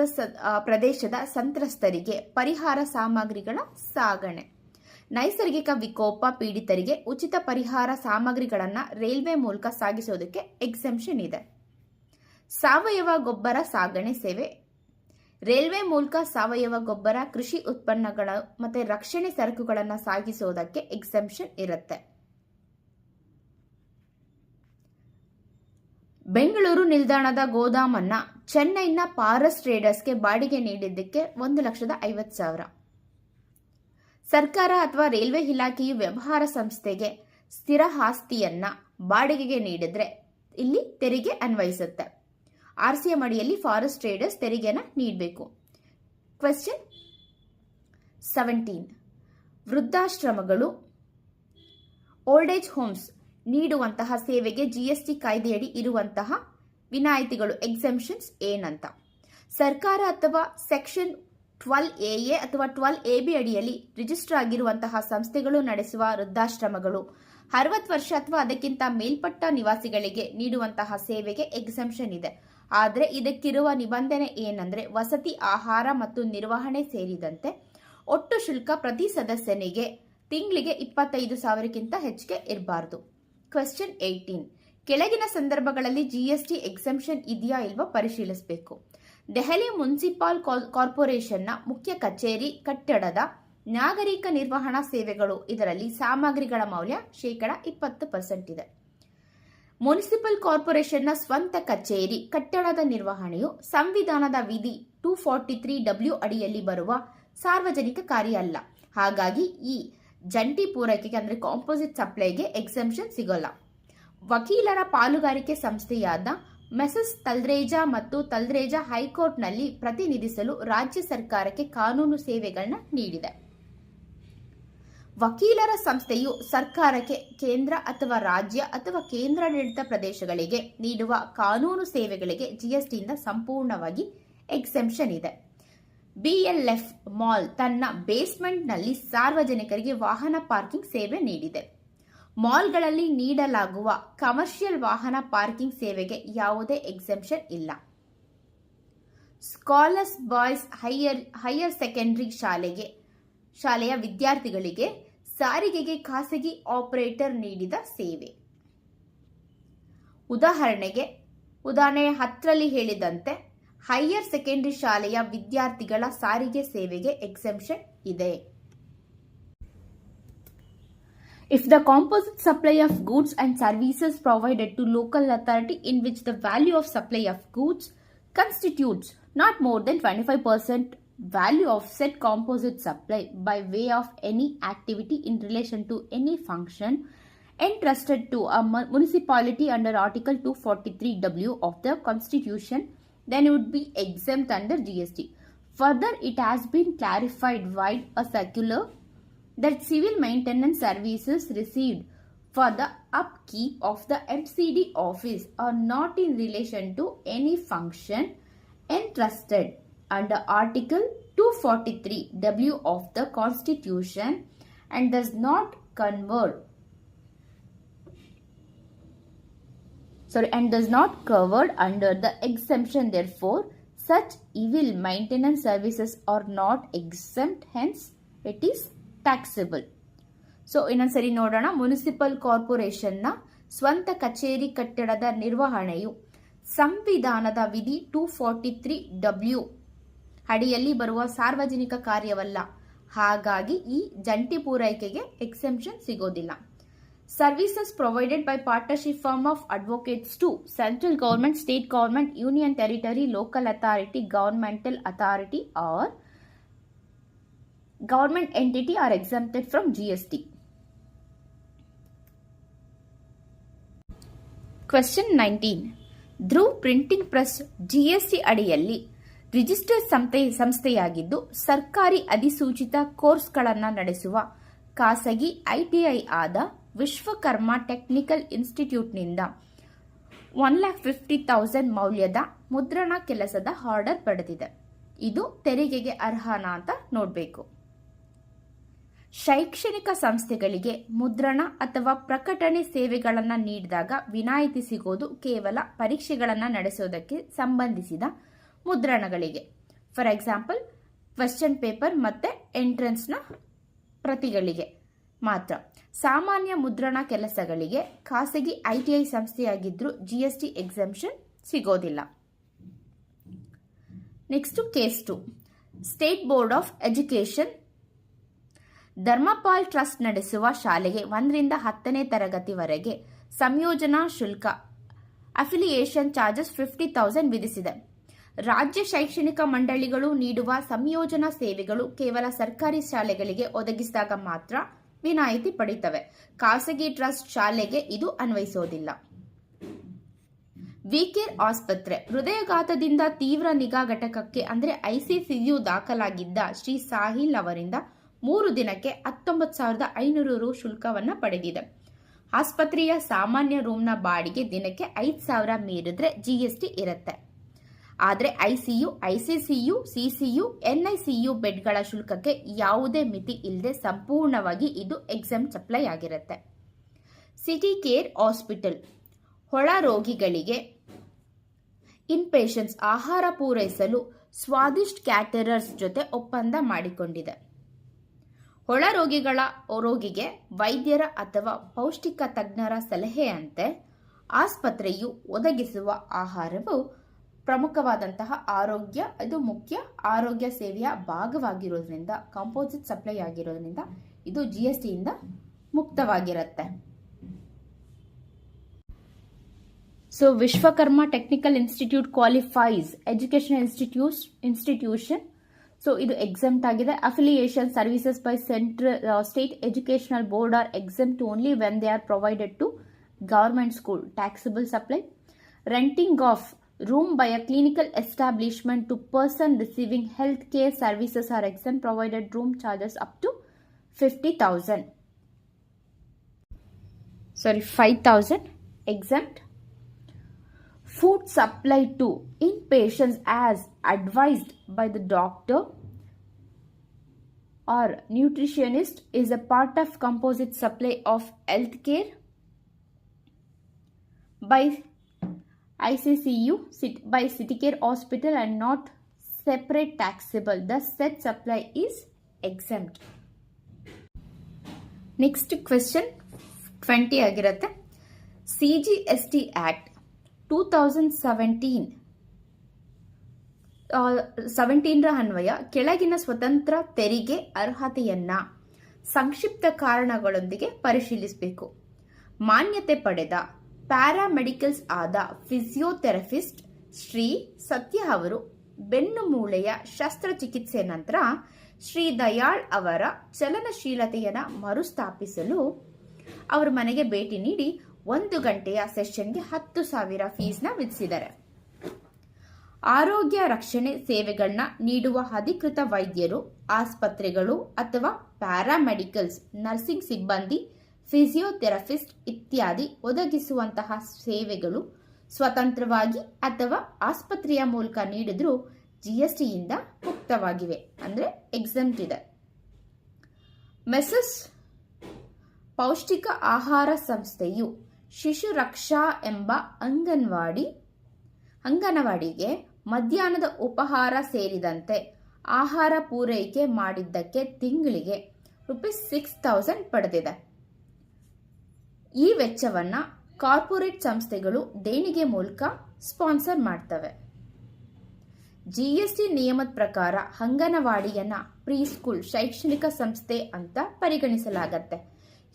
ಪ್ರದೇಶದ ಸಂತ್ರಸ್ತರಿಗೆ ಪರಿಹಾರ ಸಾಮಗ್ರಿಗಳ ಸಾಗಣೆ. ನೈಸರ್ಗಿಕ ವಿಕೋಪ ಪೀಡಿತರಿಗೆ ಉಚಿತ ಪರಿಹಾರ ಸಾಮಗ್ರಿಗಳನ್ನು ರೈಲ್ವೆ ಮೂಲಕ ಸಾಗಿಸೋದಕ್ಕೆ ಎಕ್ಸೆಂಪ್ಷನ್ ಇದೆ. ಸಾವಯವ ಗೊಬ್ಬರ ಸಾಗಣೆ ಸೇವೆ. ರೈಲ್ವೆ ಮೂಲಕ ಸಾವಯವ ಗೊಬ್ಬರ, ಕೃಷಿ ಉತ್ಪನ್ನಗಳು ಮತ್ತು ರಕ್ಷಣೆ ಸರಕುಗಳನ್ನು ಸಾಗಿಸೋದಕ್ಕೆ ಎಕ್ಸೆಂಪ್ಷನ್ ಇರುತ್ತೆ. ಬೆಂಗಳೂರು ನಿಲ್ದಾಣದ ಗೋದಾಮನ್ನ ಚೆನ್ನೈನ ಪಾರಸ್ ಟ್ರೇಡರ್ಸ್ಗೆ ಬಾಡಿಗೆ ನೀಡಿದ್ದಕ್ಕೆ 1,50,000. ಸರ್ಕಾರ ಅಥವಾ ರೈಲ್ವೆ ಇಲಾಖೆಯು ವ್ಯವಹಾರ ಸಂಸ್ಥೆಗೆ ಸ್ಥಿರ ಆಸ್ತಿಯನ್ನ ಬಾಡಿಗೆಗೆ ನೀಡಿದ್ರೆ ಇಲ್ಲಿ ತೆರಿಗೆ ಅನ್ವಯಿಸುತ್ತೆ. ಆರ್ಸಿಎಂ ಅಡಿಯಲ್ಲಿ ಫಾರೆಸ್ಟ್ ಟ್ರೇಡರ್ಸ್ ತೆರಿಗೆನ ನೀಡಬೇಕು. ಕ್ವೆಶ್ಚನ್ 17. ವೃದ್ಧಾಶ್ರಮಗಳು, ಓಲ್ಡ್ ಏಜ್ ಹೋಮ್ಸ್ ನೀಡುವಂತಹ ಸೇವೆಗೆ ಜಿಎಸ್ಟಿ ಕಾಯ್ದೆಯಡಿ ಇರುವಂತಹ ವಿನಾಯಿತಿಗಳು, ಎಕ್ಸೆಂಪ್ಷನ್ಸ್ ಏನಂತ. ಸರ್ಕಾರ ಅಥವಾ ಸೆಕ್ಷನ್ 12AA ಅಥವಾ 12AB ಅಡಿಯಲ್ಲಿ ರಿಜಿಸ್ಟರ್ ಆಗಿರುವಂತಹ ಸಂಸ್ಥೆಗಳು ನಡೆಸುವ ವೃದ್ಧಾಶ್ರಮಗಳು 60 ವರ್ಷ ಅಥವಾ ಅದಕ್ಕಿಂತ ಮೇಲ್ಪಟ್ಟ ನಿವಾಸಿಗಳಿಗೆ ನೀಡುವಂತಹ ಸೇವೆಗೆ ಎಕ್ಸೆಂಪ್ಷನ್ ಇದೆ. ಆದರೆ ಇದಕ್ಕಿರುವ ನಿಬಂಧನೆ ಏನಂದ್ರೆ ವಸತಿ, ಆಹಾರ ಮತ್ತು ನಿರ್ವಹಣೆ ಸೇರಿದಂತೆ ಒಟ್ಟು ಶುಲ್ಕ ಪ್ರತಿ ಸದಸ್ಯನಿಗೆ ತಿಂಗಳಿಗೆ 25,000ಕ್ಕಿಂತ ಹೆಚ್ಚಿಗೆ ಇರಬಾರದು. ಕ್ವೆಶ್ಚನ್ 18. ಕೆಳಗಿನ ಸಂದರ್ಭಗಳಲ್ಲಿ ಜಿಎಸ್ಟಿ ಎಕ್ಸೆಂಪ್ಷನ್ ಇದೆಯಾ ಇಲ್ವಾ ಪರಿಶೀಲಿಸಬೇಕು. ದೆಹಲಿ ಮುನ್ಸಿಪಲ್ ಕಾರ್ಪೊರೇಷನ್ನ ಮುಖ್ಯ ಕಚೇರಿ ಕಟ್ಟಡದ ನಾಗರಿಕ ನಿರ್ವಹಣಾ ಸೇವೆಗಳು, ಇದರಲ್ಲಿ ಸಾಮಗ್ರಿಗಳ ಮೌಲ್ಯ 20% ಇದೆ. ಮುನ್ಸಿಪಲ್ ಕಾರ್ಪೊರೇಷನ್ನ ಸ್ವಂತ ಕಚೇರಿ ಕಟ್ಟಡದ ನಿರ್ವಹಣೆಯು ಸಂವಿಧಾನದ ವಿಧಿ 243W ಅಡಿಯಲ್ಲಿ ಬರುವ ಸಾರ್ವಜನಿಕ ಕಾರ್ಯ ಅಲ್ಲ. ಹಾಗಾಗಿ ಈ ಜಂಟಿ ಪೂರೈಕೆಗೆ ಅಂದರೆ ಕಾಂಪೋಸಿಟ್ ಸಪ್ಲೈಗೆ ಎಕ್ಸೆಂಪ್ಷನ್ ಸಿಗೋಲ್ಲ. ವಕೀಲರ ಪಾಲುಗಾರಿಕೆ ಸಂಸ್ಥೆಯಾದ ಮೆಸಸ್ ತಲ್ರೇಜಾ ಮತ್ತು ತಲ್ರೇಜಾ ಹೈಕೋರ್ಟ್ನಲ್ಲಿ ಪ್ರತಿನಿಧಿಸಲು ರಾಜ್ಯ ಸರ್ಕಾರಕ್ಕೆ ಕಾನೂನು ಸೇವೆಗಳನ್ನ ನೀಡಿದೆ. ವಕೀಲರ ಸಂಸ್ಥೆಯು ಸರ್ಕಾರಕ್ಕೆ ಕೇಂದ್ರ ಅಥವಾ ರಾಜ್ಯ ಅಥವಾ ಕೇಂದ್ರಾಡಳಿತ ಪ್ರದೇಶಗಳಿಗೆ ನೀಡುವ ಕಾನೂನು ಸೇವೆಗಳಿಗೆ ಜಿಎಸ್ಟಿಯಿಂದ ಸಂಪೂರ್ಣವಾಗಿ ಎಕ್ಸೆಂಪ್ಷನ್ ಇದೆ. BLF ಮಾಲ್ ತನ್ನ ಬೇಸ್ಮೆಂಟ್ನಲ್ಲಿ ಸಾರ್ವಜನಿಕರಿಗೆ ವಾಹನ ಪಾರ್ಕಿಂಗ್ ಸೇವೆ ನೀಡಿದೆ. ಮಾಲ್ಗಳಲ್ಲಿ ನೀಡಲಾಗುವ ಕಮರ್ಷಿಯಲ್ ವಾಹನ ಪಾರ್ಕಿಂಗ್ ಸೇವೆಗೆ ಯಾವುದೇ ಎಕ್ಸೆಂಪ್ಷನ್ ಇಲ್ಲ. ಸ್ಕಾಲರ್ಸ್ ಬಾಯ್ಸ್ ಹೈಯರ್ ಸೆಕೆಂಡರಿ ಶಾಲೆಯ ವಿದ್ಯಾರ್ಥಿಗಳಿಗೆ ಸಾರಿಗೆಗೆ ಖಾಸಗಿ ಆಪರೇಟರ್ ನೀಡಿದ ಸೇವೆ. ಉದಾಹರಣೆ 10ರಲ್ಲಿ ಹೇಳಿದಂತೆ ಹೈಯರ್ ಸೆಕೆಂಡರಿ ಶಾಲೆಯ ವಿದ್ಯಾರ್ಥಿಗಳ ಸಾರಿಗೆ ಸೇವೆಗೆ ಎಕ್ಸೆಂಪ್ಷನ್ ಇದೆ. If the composite supply of goods and services provided to local authority in which the value of supply of goods constitutes not more than 25% value of said composite supply by way of any activity in relation to any function entrusted to a municipality under Article 243W of the Constitution, then it would be exempt under GST. Further, it has been clarified via a circular that civil maintenance services received for the upkeep of the MCD office are not in relation to any function entrusted under Article 243W of the Constitution and does not covered under the exemption. Therefore, such civil maintenance services are not exempt, hence it is taxable. So ಇನ್ನೊಂದ್ಸರಿ ನೋಡೋಣ. Municipal ಕಾರ್ಪೊರೇಷನ್ನ ಸ್ವಂತ ಕಚೇರಿ ಕಟ್ಟಡದ ನಿರ್ವಹಣೆಯು ಸಂವಿಧಾನದ ವಿಧಿ 243W ಅಡಿಯಲ್ಲಿ ಬರುವ ಸಾರ್ವಜನಿಕ ಕಾರ್ಯವಲ್ಲ. ಹಾಗಾಗಿ ಈ ಜಂಟಿ ಪೂರೈಕೆಗೆ ಎಕ್ಸೆಂಪ್ಷನ್ ಸಿಗೋದಿಲ್ಲ. Services provided by partnership firm of advocates to central government, state government, union territory, local authority, governmental authority are government entity are exempted from GST. Question 19. Dhruv printing press GST ಅಡಿಯಲ್ಲಿ ರಿಜಿಸ್ಟರ್ ಸಂಸ್ಥೆಯಾಗಿದ್ದು ಸರ್ಕಾರಿ ಅಧಿಸೂಚಿತ ಕೋರ್ಸ್ಗಳನ್ನು ನಡೆಸುವ ಖಾಸಗಿ ITI ಆದ Vishwakarma technical ಇನ್ಸ್ಟಿಟ್ಯೂಟ್ನಿಂದ 1,50,000 ಮೌಲ್ಯದ ಮುದ್ರಣ ಕೆಲಸದ ಆರ್ಡರ್ ಪಡೆದಿದೆ. ಇದು ತೆರಿಗೆಗೆ ಅರ್ಹನಾ ಅಂತ ನೋಡಬೇಕು. ಶೈಕ್ಷಣಿಕ ಸಂಸ್ಥೆಗಳಿಗೆ ಮುದ್ರಣ ಅಥವಾ ಪ್ರಕಟಣೆ ಸೇವೆಗಳನ್ನು ನೀಡಿದಾಗ ವಿನಾಯಿತಿ ಸಿಗೋದು ಕೇವಲ ಪರೀಕ್ಷೆಗಳನ್ನು ನಡೆಸೋದಕ್ಕೆ ಸಂಬಂಧಿಸಿದ ಮುದ್ರಣಗಳಿಗೆ. ಫಾರ್ ಎಕ್ಸಾಂಪಲ್ ಕ್ವೆಶ್ಚನ್ ಪೇಪರ್ ಮತ್ತು ಎಂಟ್ರೆನ್ಸ್ನ ಪ್ರತಿಗಳಿಗೆ ಮಾತ್ರ. ಸಾಮಾನ್ಯ ಮುದ್ರಣ ಕೆಲಸಗಳಿಗೆ ಖಾಸಗಿ ITI ಸಂಸ್ಥೆಯಾಗಿದ್ದರೂ GST ಎಕ್ಸೆಂಪ್ಷನ್ ಸಿಗೋದಿಲ್ಲ. Next case 2. State board of education Dharmapal trust ನಡೆಸುವ ಶಾಲೆಗೆ 1 ರಿಂದ 10ನೇ ತರಗತಿವರೆಗೆ ಸಂಯೋಜನಾ ಶುಲ್ಕ ಅಫಿಲಿಯೇಷನ್ ಚಾರ್ಜಸ್ 50,000 ವಿಧಿಸಿದೆ. ರಾಜ್ಯ ಶೈಕ್ಷಣಿಕ ಮಂಡಳಿಗಳು ನೀಡುವ ಸಂಯೋಜನಾ ಸೇವೆಗಳು ಕೇವಲ ಸರ್ಕಾರಿ ಶಾಲೆಗಳಿಗೆ ಒದಗಿಸಿದಾಗ ಮಾತ್ರ ವಿನಾಯಿತಿ ಪಡೆಯುತ್ತವೆ. ಖಾಸಗಿ ಟ್ರಸ್ಟ್ ಶಾಲೆಗೆ ಇದು ಅನ್ವಯಿಸೋದಿಲ್ಲ. ವಿಕೇರ್ ಆಸ್ಪತ್ರೆ ಹೃದಯಘಾತದಿಂದ ತೀವ್ರ ನಿಗಾ ಘಟಕಕ್ಕೆ ಅಂದರೆ ICCU ದಾಖಲಾಗಿದ್ದ ಶ್ರೀ ಸಾಹಿಲ್ ಅವರಿಂದ 3 ದಿನಕ್ಕೆ 19,500 ರು ಶುಲ್ಕವನ್ನು ಪಡೆದಿದೆ. ಆಸ್ಪತ್ರೆಯ ಸಾಮಾನ್ಯ ರೂಮ್ನ ಬಾಡಿಗೆ ದಿನಕ್ಕೆ 5,000 ಮೀರಿದ್ರೆ GST ಇರುತ್ತೆ. ಆದರೆ ICU, ICCU, CCU, NICU ಬೆಡ್ಗಳ ಶುಲ್ಕಕ್ಕೆ ಯಾವುದೇ ಮಿತಿ ಇಲ್ಲದೆ ಸಂಪೂರ್ಣವಾಗಿ ಇದು ಎಕ್ಸೆಂಪ್ಟ್ ಅಪ್ಲೈ ಆಗಿರುತ್ತೆ. ಸಿಟಿ ಕೇರ್ ಹಾಸ್ಪಿಟಲ್ ಒಳ ರೋಗಿಗಳಿಗೆ ಇನ್ಪೇಷನ್ಸ್ ಆಹಾರ ಪೂರೈಸಲು ಸ್ವಾದಿಷ್ಟ್ ಕ್ಯಾಟರರ್ಸ್ ಜೊತೆ ಒಪ್ಪಂದ ಮಾಡಿಕೊಂಡಿದೆ. ಒಳ ರೋಗಿಗೆ ವೈದ್ಯರ ಅಥವಾ ಪೌಷ್ಟಿಕ ತಜ್ಞರ ಸಲಹೆಯಂತೆ ಆಸ್ಪತ್ರೆಯು ಒದಗಿಸುವ ಆಹಾರವು ಪ್ರಮುಖವಾದಂತಹ ಇದು ಮುಖ್ಯ ಆರೋಗ್ಯ ಸೇವೆಯ ಭಾಗವಾಗಿರೋದ್ರಿಂದ ಕಾಂಪೋಸಿಟ್ ಸಪ್ಲೈ ಆಗಿರೋದ್ರಿಂದ ಇದು GST ಇಂದ ಮುಕ್ತವಾಗಿರುತ್ತೆ. So Vishwakarma technical institute qualifies educational institution. So ಇದು ಎಕ್ಸೆಂಪ್ಟ್ ಆಗಿದೆ. Affiliation services by state educational board are exempt only when they are provided to government school. Taxable supply. Renting of room by a clinical establishment to person receiving health care services are exempt provided room charges up to 5,000 exempt. Food supply to inpatients as advised by the doctor or nutritionist is a part of composite supply of health care by ICCU by Citycare Hospital and not separate taxable. Thus, said supply is exempt. Next question 20 ಆಗಿರುತ್ತೆ. CGST Act 2017 ಅನ್ವಯ ಕೆಳಗಿನ ಸ್ವತಂತ್ರ ತೆರಿಗೆ ಅರ್ಹತೆಯನ್ನ ಸಂಕ್ಷಿಪ್ತ ಕಾರಣಗಳೊಂದಿಗೆ ಪರಿಶೀಲಿಸಬೇಕು. ಮಾನ್ಯತೆ ಪಡೆದ ಪ್ಯಾರಾಮೆಡಿಕಲ್ಸ್ ಆದ ಫಿಸಿಯೋಥೆರಪಿಸ್ಟ್ ಶ್ರೀ ಸತ್ಯ ಅವರು ಬೆನ್ನು ಮೂಳೆಯ ಶಸ್ತ್ರಚಿಕಿತ್ಸೆ ನಂತರ ಶ್ರೀ ದಯಾಳ್ ಅವರ ಚಲನಶೀಲತೆಯನ್ನು ಮರುಸ್ಥಾಪಿಸಲು ಅವರ ಮನೆಗೆ ಭೇಟಿ ನೀಡಿ 1 ಗಂಟೆಯ ಸೆಷನ್ಗೆ 10,000 ಫೀಸ್ನ ವಿಧಿಸಿದ್ದಾರೆ. ಆರೋಗ್ಯ ರಕ್ಷಣೆ ಸೇವೆಗಳನ್ನ ನೀಡುವ ಅಧಿಕೃತ ವೈದ್ಯರು, ಆಸ್ಪತ್ರೆಗಳು ಅಥವಾ ಪ್ಯಾರಾಮೆಡಿಕಲ್ಸ್, ನರ್ಸಿಂಗ್ ಸಿಬ್ಬಂದಿ, ಫಿಸಿಯೋಥೆರಪಿಸ್ಟ್ ಇತ್ಯಾದಿ ಒದಗಿಸುವಂತಹ ಸೇವೆಗಳು ಸ್ವತಂತ್ರವಾಗಿ ಅಥವಾ ಆಸ್ಪತ್ರೆಯ ಮೂಲಕ ನೀಡಿದ್ರೂ ಜಿಎಸ್ಟಿಯಿಂದ ಮುಕ್ತವಾಗಿವೆ, ಅಂದರೆ ಎಕ್ಸೆಂಪ್ಟ್ ಇದೆ. ಮೆಸಸ್ ಪೌಷ್ಟಿಕ ಆಹಾರ ಸಂಸ್ಥೆಯು ಶಿಶು ರಕ್ಷಾ ಎಂಬ ಅಂಗನವಾಡಿಗೆ ಮಧ್ಯಾಹ್ನದ ಉಪಹಾರ ಸೇರಿದಂತೆ ಆಹಾರ ಪೂರೈಕೆ ಮಾಡಿದ್ದಕ್ಕೆ ತಿಂಗಳಿಗೆ ₹6,000 ಪಡೆದಿದೆ. ಈ ವೆಚ್ಚವನ್ನು ಕಾರ್ಪೊರೇಟ್ ಸಂಸ್ಥೆಗಳು ದೇಣಿಗೆ ಮೂಲಕ ಸ್ಪಾನ್ಸರ್ ಮಾಡ್ತವೆ. ಜಿಎಸ್ಟಿ ನಿಯಮದ ಪ್ರಕಾರ ಅಂಗನವಾಡಿಯನ್ನ ಪ್ರೀಸ್ಕೂಲ್ ಶೈಕ್ಷಣಿಕ ಸಂಸ್ಥೆ ಅಂತ ಪರಿಗಣಿಸಲಾಗತ್ತೆ.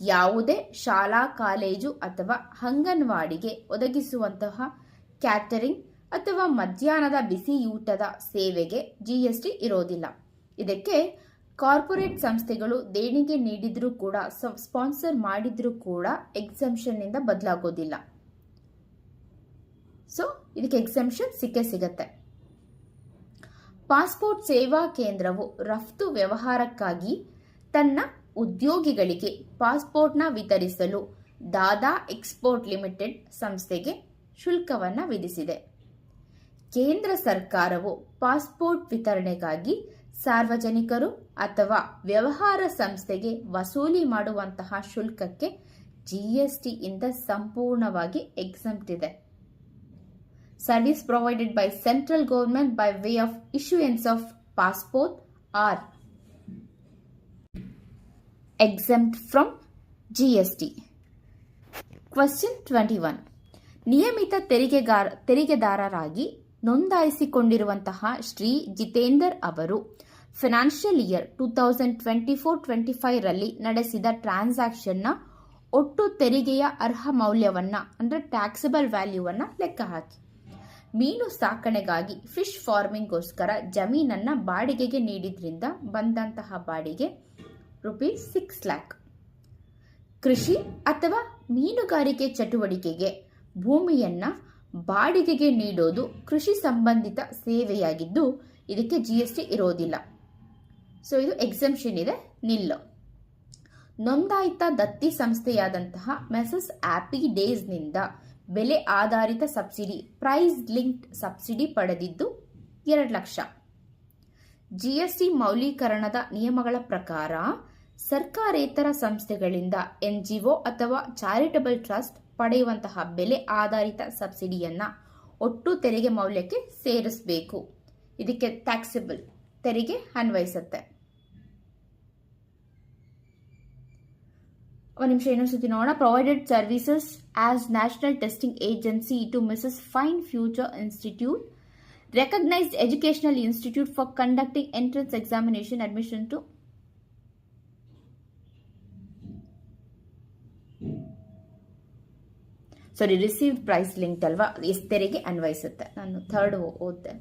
ಯಾವುದೇ ಶಾಲಾ, ಕಾಲೇಜು ಅಥವಾ ಅಂಗನವಾಡಿಗೆ ಒದಗಿಸುವಂತಹ ಕ್ಯಾಟರಿಂಗ್ ಅಥವಾ ಮಧ್ಯಾಹ್ನದ ಬಿಸಿಯೂಟದ ಸೇವೆಗೆ ಜಿಎಸ್ಟಿ ಇರೋದಿಲ್ಲ. ಇದಕ್ಕೆ ಕಾರ್ಪೊರೇಟ್ ಸಂಸ್ಥೆಗಳು ದೇಣಿಗೆ ನೀಡಿದ್ರೂ ಕೂಡ, ಸ್ಪಾನ್ಸರ್ ಮಾಡಿದ್ರೂ ಕೂಡ ಎಕ್ಸೆಂಪ್ಷನ್ ಇಂದ ಬದಲಾಗೋದಿಲ್ಲ. ಸೊ ಇದಕ್ಕೆ ಎಕ್ಸೆಂಪ್ಷನ್ ಸಿಗತ್ತೆ. ಪಾಸ್ಪೋರ್ಟ್ ಸೇವಾ ಕೇಂದ್ರವು ರಫ್ತು ವ್ಯವಹಾರಕ್ಕಾಗಿ ತನ್ನ ಉದ್ಯೋಗಿಗಳಿಗೆ ಪಾಸ್ಪೋರ್ಟ್ನ ವಿತರಿಸಲು ದಾದಾ ಎಕ್ಸ್ಪೋರ್ಟ್ ಲಿಮಿಟೆಡ್ ಸಂಸ್ಥೆಗೆ ಶುಲ್ಕವನ್ನು ವಿಧಿಸಿದೆ. ಕೇಂದ್ರ ಸರ್ಕಾರವು ಪಾಸ್ಪೋರ್ಟ್ ವಿತರಣೆಗಾಗಿ ಸಾರ್ವಜನಿಕರು ಅಥವಾ ವ್ಯವಹಾರ ಸಂಸ್ಥೆಗೆ ವಸೂಲಿ ಮಾಡುವಂತಹ ಶುಲ್ಕಕ್ಕೆ ಜಿಎಸ್ಟಿಯಿಂದ ಸಂಪೂರ್ಣವಾಗಿ ಎಕ್ಸೆಂಪ್ಟ್ ಇದೆ. Service provided by central government by way of issuance of passport are exempt from GST. Question 21. ನಿಯಮಿತ ತೆರಿಗೆದಾರರಾಗಿ ನೋಂದಾಯಿಸಿಕೊಂಡಿರುವಂತಹ ಶ್ರೀ ಜಿತೇಂದರ್ ಅವರು ಫೈನಾನ್ಷಿಯಲ್ ಇಯರ್ 2024-25 ರಲ್ಲಿ ನಡೆಸಿದ ಟ್ರಾನ್ಸಾಕ್ಷನ್ನ ಒಟ್ಟು ತೆರಿಗೆಯ ಅರ್ಹ ಮೌಲ್ಯವನ್ನ ಅಂದರೆ ಟ್ಯಾಕ್ಸಬಲ್ ವ್ಯಾಲ್ಯೂವನ್ನ ಲೆಕ್ಕ ಹಾಕಿ. ಮೀನು ಸಾಕಣೆಗಾಗಿ ಫಿಶ್ ಫಾರ್ಮಿಂಗ್ಗೋಸ್ಕರ ಜಮೀನನ್ನ ಬಾಡಿಗೆಗೆ ನೀಡಿದ್ರಿಂದ ಬಂದಂತಹ ಬಾಡಿಗೆ ₹6 lakh. ಕೃಷಿ ಅಥವಾ ಮೀನುಗಾರಿಕೆ ಚಟುವಟಿಕೆಗೆ ಭೂಮಿಯನ್ನ ಬಾಡಿಗೆಗೆ ನೀಡೋದು ಕೃಷಿ ಸಂಬಂಧಿತ ಸೇವೆಯಾಗಿದ್ದು ಇದಕ್ಕೆ ಜಿಎಸ್ಟಿ ಇರೋದಿಲ್ಲ. ಸೊ ಇದು ಎಕ್ಸೆಂಪ್ಷನ್ ಇದೆ, ನಿಲ್ಲು. ನೋಂದಾಯಿತ ದತ್ತಿ ಸಂಸ್ಥೆಯಾದಂತಹ ಮೆಸಸ್ ಆಪಿ ಡೇಸ್ನಿಂದ ಬೆಲೆ ಆಧಾರಿತ ಸಬ್ಸಿಡಿ, ಪ್ರೈಸ್ ಲಿಂಕ್ಡ್ ಸಬ್ಸಿಡಿ ಪಡೆದಿದ್ದು 2 ಲಕ್ಷ. ಜಿಎಸ್ಟಿ ಮೌಲ್ಯೀಕರಣದ ನಿಯಮಗಳ ಪ್ರಕಾರ ಸರ್ಕಾರೇತರ ಸಂಸ್ಥೆಗಳಿಂದ ಎನ್ಜಿಒ ಅಥವಾ ಚಾರಿಟಬಲ್ ಟ್ರಸ್ಟ್ ಪಡೆಯುವಂತಹ ಬೆಲೆ ಆಧಾರಿತ ಸಬ್ಸಿಡಿಯನ್ನ ಒಟ್ಟು ತೆರಿಗೆ ಮೌಲ್ಯಕ್ಕೆ ಸೇರಿಸಬೇಕು. ಇದಕ್ಕೆ ಟ್ಯಾಕ್ಸಬಲ್ ತೆರಿಗೆ ಅನ್ವಯಿಸುತ್ತೆ. ಒಂದು ನಿಮಿಷ ಇನ್ನೊಂದ್ಸತಿ ನೋಡೋಣ. Provided services as national testing agency to Mrs fine future institute, recognised educational institute for conducting entrance examination admission to received price linked ಅಲ್ವಾ, ಎಷ್ಟು ತೆರಿಗೆ ಅನ್ವಯಿಸುತ್ತೆ. ನಾನು ಥರ್ಡ್ ಓದ್ತೆ.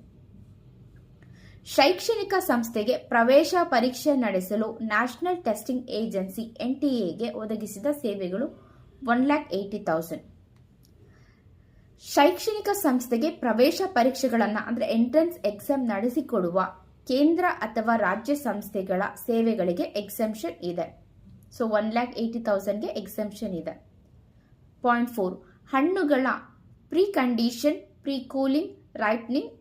ಶೈಕ್ಷಣಿಕ ಸಂಸ್ಥೆಗೆ ಪ್ರವೇಶ ಪರೀಕ್ಷೆ ನಡೆಸಲು ನ್ಯಾಷನಲ್ ಟೆಸ್ಟಿಂಗ್ ಏಜೆನ್ಸಿ ಎನ್ಟಿಎಗೆ ಒದಗಿಸಿದ ಸೇವೆಗಳು 1,80,000. ಶೈಕ್ಷಣಿಕ ಸಂಸ್ಥೆಗೆ ಪ್ರವೇಶ ಪರೀಕ್ಷೆಗಳನ್ನು ಅಂದರೆ ಎಂಟ್ರೆನ್ಸ್ ಎಕ್ಸಾಮ್ ನಡೆಸಿಕೊಡುವ ಕೇಂದ್ರ ಅಥವಾ ರಾಜ್ಯ ಸಂಸ್ಥೆಗಳ ಸೇವೆಗಳಿಗೆ ಎಕ್ಸೆಂಪ್ಷನ್ ಇದೆ. ಸೊ 1,80,000ಗೆ ಎಕ್ಸೆಂಪ್ಷನ್ ಇದೆ. ಪಾಯಿಂಟ್ 4, ಹಣ್ಣುಗಳ ಪ್ರೀ ಕಂಡೀಷನ್, ಪ್ರೀ ಕೂಲಿಂಗ್, ರೈಟ್ನಿಂಗ್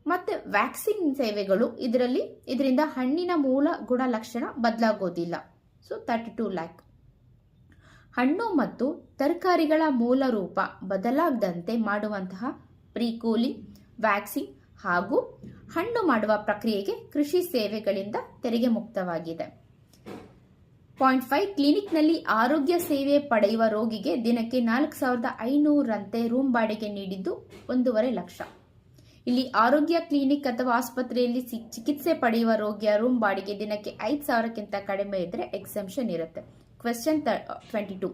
ಮತ್ತು ವ್ಯಾಕ್ಸಿನ್ ಸೇವೆಗಳು ಇದರಿಂದ ಹಣ್ಣಿನ ಮೂಲ ಗುಣಲಕ್ಷಣ ಬದಲಾಗೋದಿಲ್ಲ. So 32 lakh. ಹಣ್ಣು ಮತ್ತು ತರಕಾರಿಗಳ ಮೂಲ ರೂಪ ಬದಲಾಗದಂತೆ ಮಾಡುವಂತಹ ಪ್ರೀ ಕೂಲಿಂಗ್, ವ್ಯಾಕ್ಸಿನ್ ಹಾಗೂ ಹಣ್ಣು ಮಾಡುವ ಪ್ರಕ್ರಿಯೆಗೆ ಕೃಷಿ ಸೇವೆಗಳಿಂದ ತೆರಿಗೆ ಮುಕ್ತವಾಗಿದೆ. ಪಾಯಿಂಟ್ 5, ಕ್ಲಿನಿಕ್ನಲ್ಲಿ ಆರೋಗ್ಯ ಸೇವೆ ಪಡೆಯುವ ರೋಗಿಗೆ ದಿನಕ್ಕೆ 4,500ರಂತೆ ರೂಮ್ ಬಾಡಿಗೆ ನೀಡಿದ್ದು 1.5 ಲಕ್ಷ. ಇಲ್ಲಿ ಆರೋಗ್ಯ ಕ್ಲಿನಿಕ್ ಅಥವಾ ಆಸ್ಪತ್ರೆಯಲ್ಲಿ ಚಿಕಿತ್ಸೆ ಪಡೆಯುವ ರೋಗಿಯ ರೂಮ್ ಬಾಡಿಗೆ ದಿನಕ್ಕೆ 5,000ಕ್ಕಿಂತ ಕಡಿಮೆ ಇದ್ದರೆ ಎಕ್ಸೆಂಪ್ಷನ್ ಇರುತ್ತೆ. ಕ್ವೆಶ್ಚನ್ 22.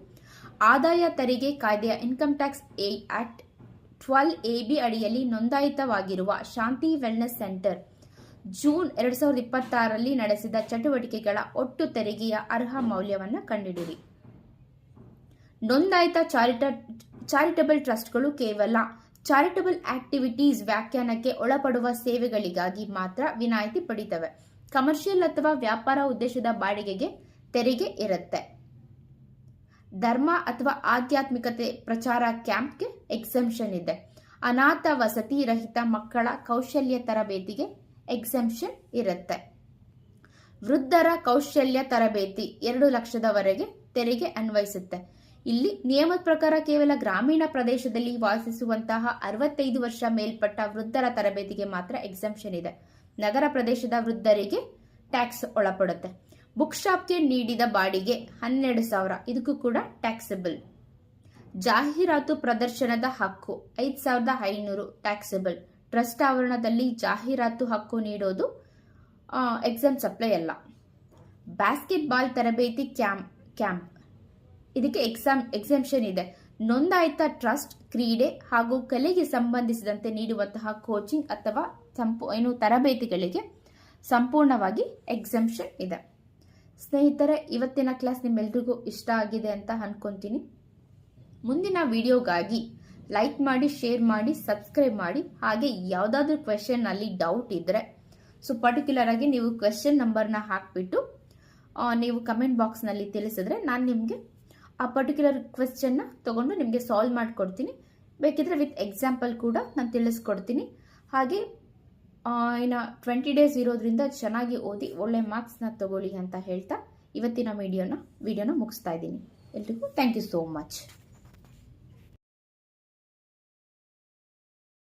ಆದಾಯ ತೆರಿಗೆ ಕಾಯ್ದೆಯ ಇನ್ಕಮ್ ಟ್ಯಾಕ್ಸ್ ಆಕ್ಟ್ 12AB ಅಡಿಯಲ್ಲಿ ನೋಂದಾಯಿತವಾಗಿರುವ ಶಾಂತಿ ವೆಲ್ನೆಸ್ ಸೆಂಟರ್ ಜೂನ್ 2026ರಲ್ಲಿ ನಡೆಸಿದ ಚಟುವಟಿಕೆಗಳ ಒಟ್ಟು ತೆರಿಗೆಯ ಅರ್ಹ ಮೌಲ್ಯವನ್ನು ಕಂಡುಹಿಡಿಯಿರಿ. ನೋಂದಾಯಿತ ಚಾರಿಟಬಲ್ ಟ್ರಸ್ಟ್ಗಳು ಕೇವಲ ಚಾರಿಟಬಲ್ ಆಕ್ಟಿವಿಟೀಸ್ ವ್ಯಾಖ್ಯಾನಕ್ಕೆ ಒಳಪಡುವ ಸೇವೆಗಳಿಗಾಗಿ ಮಾತ್ರ ವಿನಾಯಿತಿ ಪಡಿತವೆ. ಕಮರ್ಷಿಯಲ್ ಅಥವಾ ವ್ಯಾಪಾರ ಉದ್ದೇಶದ ಬಾಡಿಗೆಗೆ ತೆರಿಗೆ ಇರುತ್ತೆ. ಧರ್ಮ ಅಥವಾ ಆಧ್ಯಾತ್ಮಿಕತೆ ಪ್ರಚಾರ ಕ್ಯಾಂಪ್ಗೆ ಎಕ್ಸೆಂಪ್ಷನ್ ಇದೆ. ಅನಾಥ ವಸತಿ ರಹಿತ ಮಕ್ಕಳ ಕೌಶಲ್ಯ ತರಬೇತಿಗೆ ಎಕ್ಸೆಂಪ್ಷನ್ ಇರುತ್ತೆ. ವೃದ್ಧರ ಕೌಶಲ್ಯ ತರಬೇತಿ 2 ಲಕ್ಷದವರೆಗೆ ತೆರಿಗೆ ಅನ್ವಯಿಸುತ್ತೆ. ಇಲ್ಲಿ ನಿಯಮದ ಪ್ರಕಾರ ಕೇವಲ ಗ್ರಾಮೀಣ ಪ್ರದೇಶದಲ್ಲಿ ವಾಸಿಸುವಂತಹ 65 ವರ್ಷ ಮೇಲ್ಪಟ್ಟ ವೃದ್ಧರ ತರಬೇತಿಗೆ ಮಾತ್ರ ಎಕ್ಸೆಂಪ್ಷನ್ ಇದೆ. ನಗರ ಪ್ರದೇಶದ ವೃದ್ಧರಿಗೆ ಟ್ಯಾಕ್ಸ್ ಒಳಪಡುತ್ತೆ. ಬುಕ್ ಶಾಪ್ಗೆ ನೀಡಿದ ಬಾಡಿಗೆ 12,000, ಇದಕ್ಕೂ ಕೂಡ ಟ್ಯಾಕ್ಸಬಲ್. ಜಾಹೀರಾತು ಪ್ರದರ್ಶನದ ಹಕ್ಕು 5,500 ಟ್ಯಾಕ್ಸಬಲ್. ಟ್ರಸ್ಟ್ ಆವರಣದಲ್ಲಿ ಜಾಹೀರಾತು ಹಕ್ಕು ನೀಡೋದು ಎಕ್ಸಾಮ್ ಸಪ್ಲೈ ಅಲ್ಲ. ಬಾಸ್ಕೆಟ್ ಬಾಲ್ ತರಬೇತಿ ಕ್ಯಾಂಪ್ ಇದಕ್ಕೆ ಎಕ್ಸೆಂಪ್ಷನ್ ಇದೆ. ನೋಂದಾಯಿತ ಟ್ರಸ್ಟ್ ಕ್ರೀಡೆ ಹಾಗೂ ಕಲೆಗೆ ಸಂಬಂಧಿಸಿದಂತೆ ನೀಡುವಂತಹ ಕೋಚಿಂಗ್ ಅಥವಾ ತರಬೇತಿಗಳಿಗೆ ಸಂಪೂರ್ಣವಾಗಿ ಎಕ್ಸೆಂಪ್ಷನ್ ಇದೆ. ಸ್ನೇಹಿತರೆ, ಇವತ್ತಿನ ಕ್ಲಾಸ್ ನಿಮ್ಮೆಲ್ರಿಗೂ ಇಷ್ಟ ಆಗಿದೆ ಅಂತ ಅನ್ಕೊಂತೀನಿ. ಮುಂದಿನ ವಿಡಿಯೋಗಾಗಿ ಲೈಕ್ ಮಾಡಿ, ಶೇರ್ ಮಾಡಿ, ಸಬ್ಸ್ಕ್ರೈಬ್ ಮಾಡಿ. ಹಾಗೆ ಯಾವುದಾದ್ರೂ ಕ್ವೆಶನ್ ಅಲ್ಲಿ ಡೌಟ್ ಇದ್ರೆ ಪರ್ಟಿಕ್ಯುಲರ್ ಆಗಿ ನೀವು ಕ್ವೆಶನ್ ನಂಬರ್ನ ಹಾಕ್ಬಿಟ್ಟು ನೀವು ಕಮೆಂಟ್ ಬಾಕ್ಸ್ನಲ್ಲಿ ತಿಳಿಸಿದ್ರೆ ನಾನು ನಿಮಗೆ ಆ ಪರ್ಟಿಕ್ಯುಲರ್ ಕ್ವೆಶ್ಚನ್ನ ತಗೊಂಡು ನಿಮಗೆ ಸಾಲ್ವ್ ಮಾಡಿಕೊಡ್ತೀನಿ. ಬೇಕಿದ್ರೆ ವಿತ್ ಎಕ್ಸಾಂಪಲ್ ಕೂಡ ನಾನು ತಿಳಿಸ್ಕೊಡ್ತೀನಿ. ಹಾಗೆ ಇನ್ನು 20 ಡೇಸ್ ಇರೋದ್ರಿಂದ ಚೆನ್ನಾಗಿ ಓದಿ ಒಳ್ಳೆ ಮಾರ್ಕ್ಸ್ನ ತಗೊಳ್ಳಿ ಅಂತ ಹೇಳ್ತಾ ಇವತ್ತಿನ ವಿಡಿಯೋನ ಮುಗಿಸ್ತಾ ಇದ್ದೀನಿ. ಎಲ್ರಿಗೂ ಥ್ಯಾಂಕ್ ಯು ಸೋ ಮಚ್.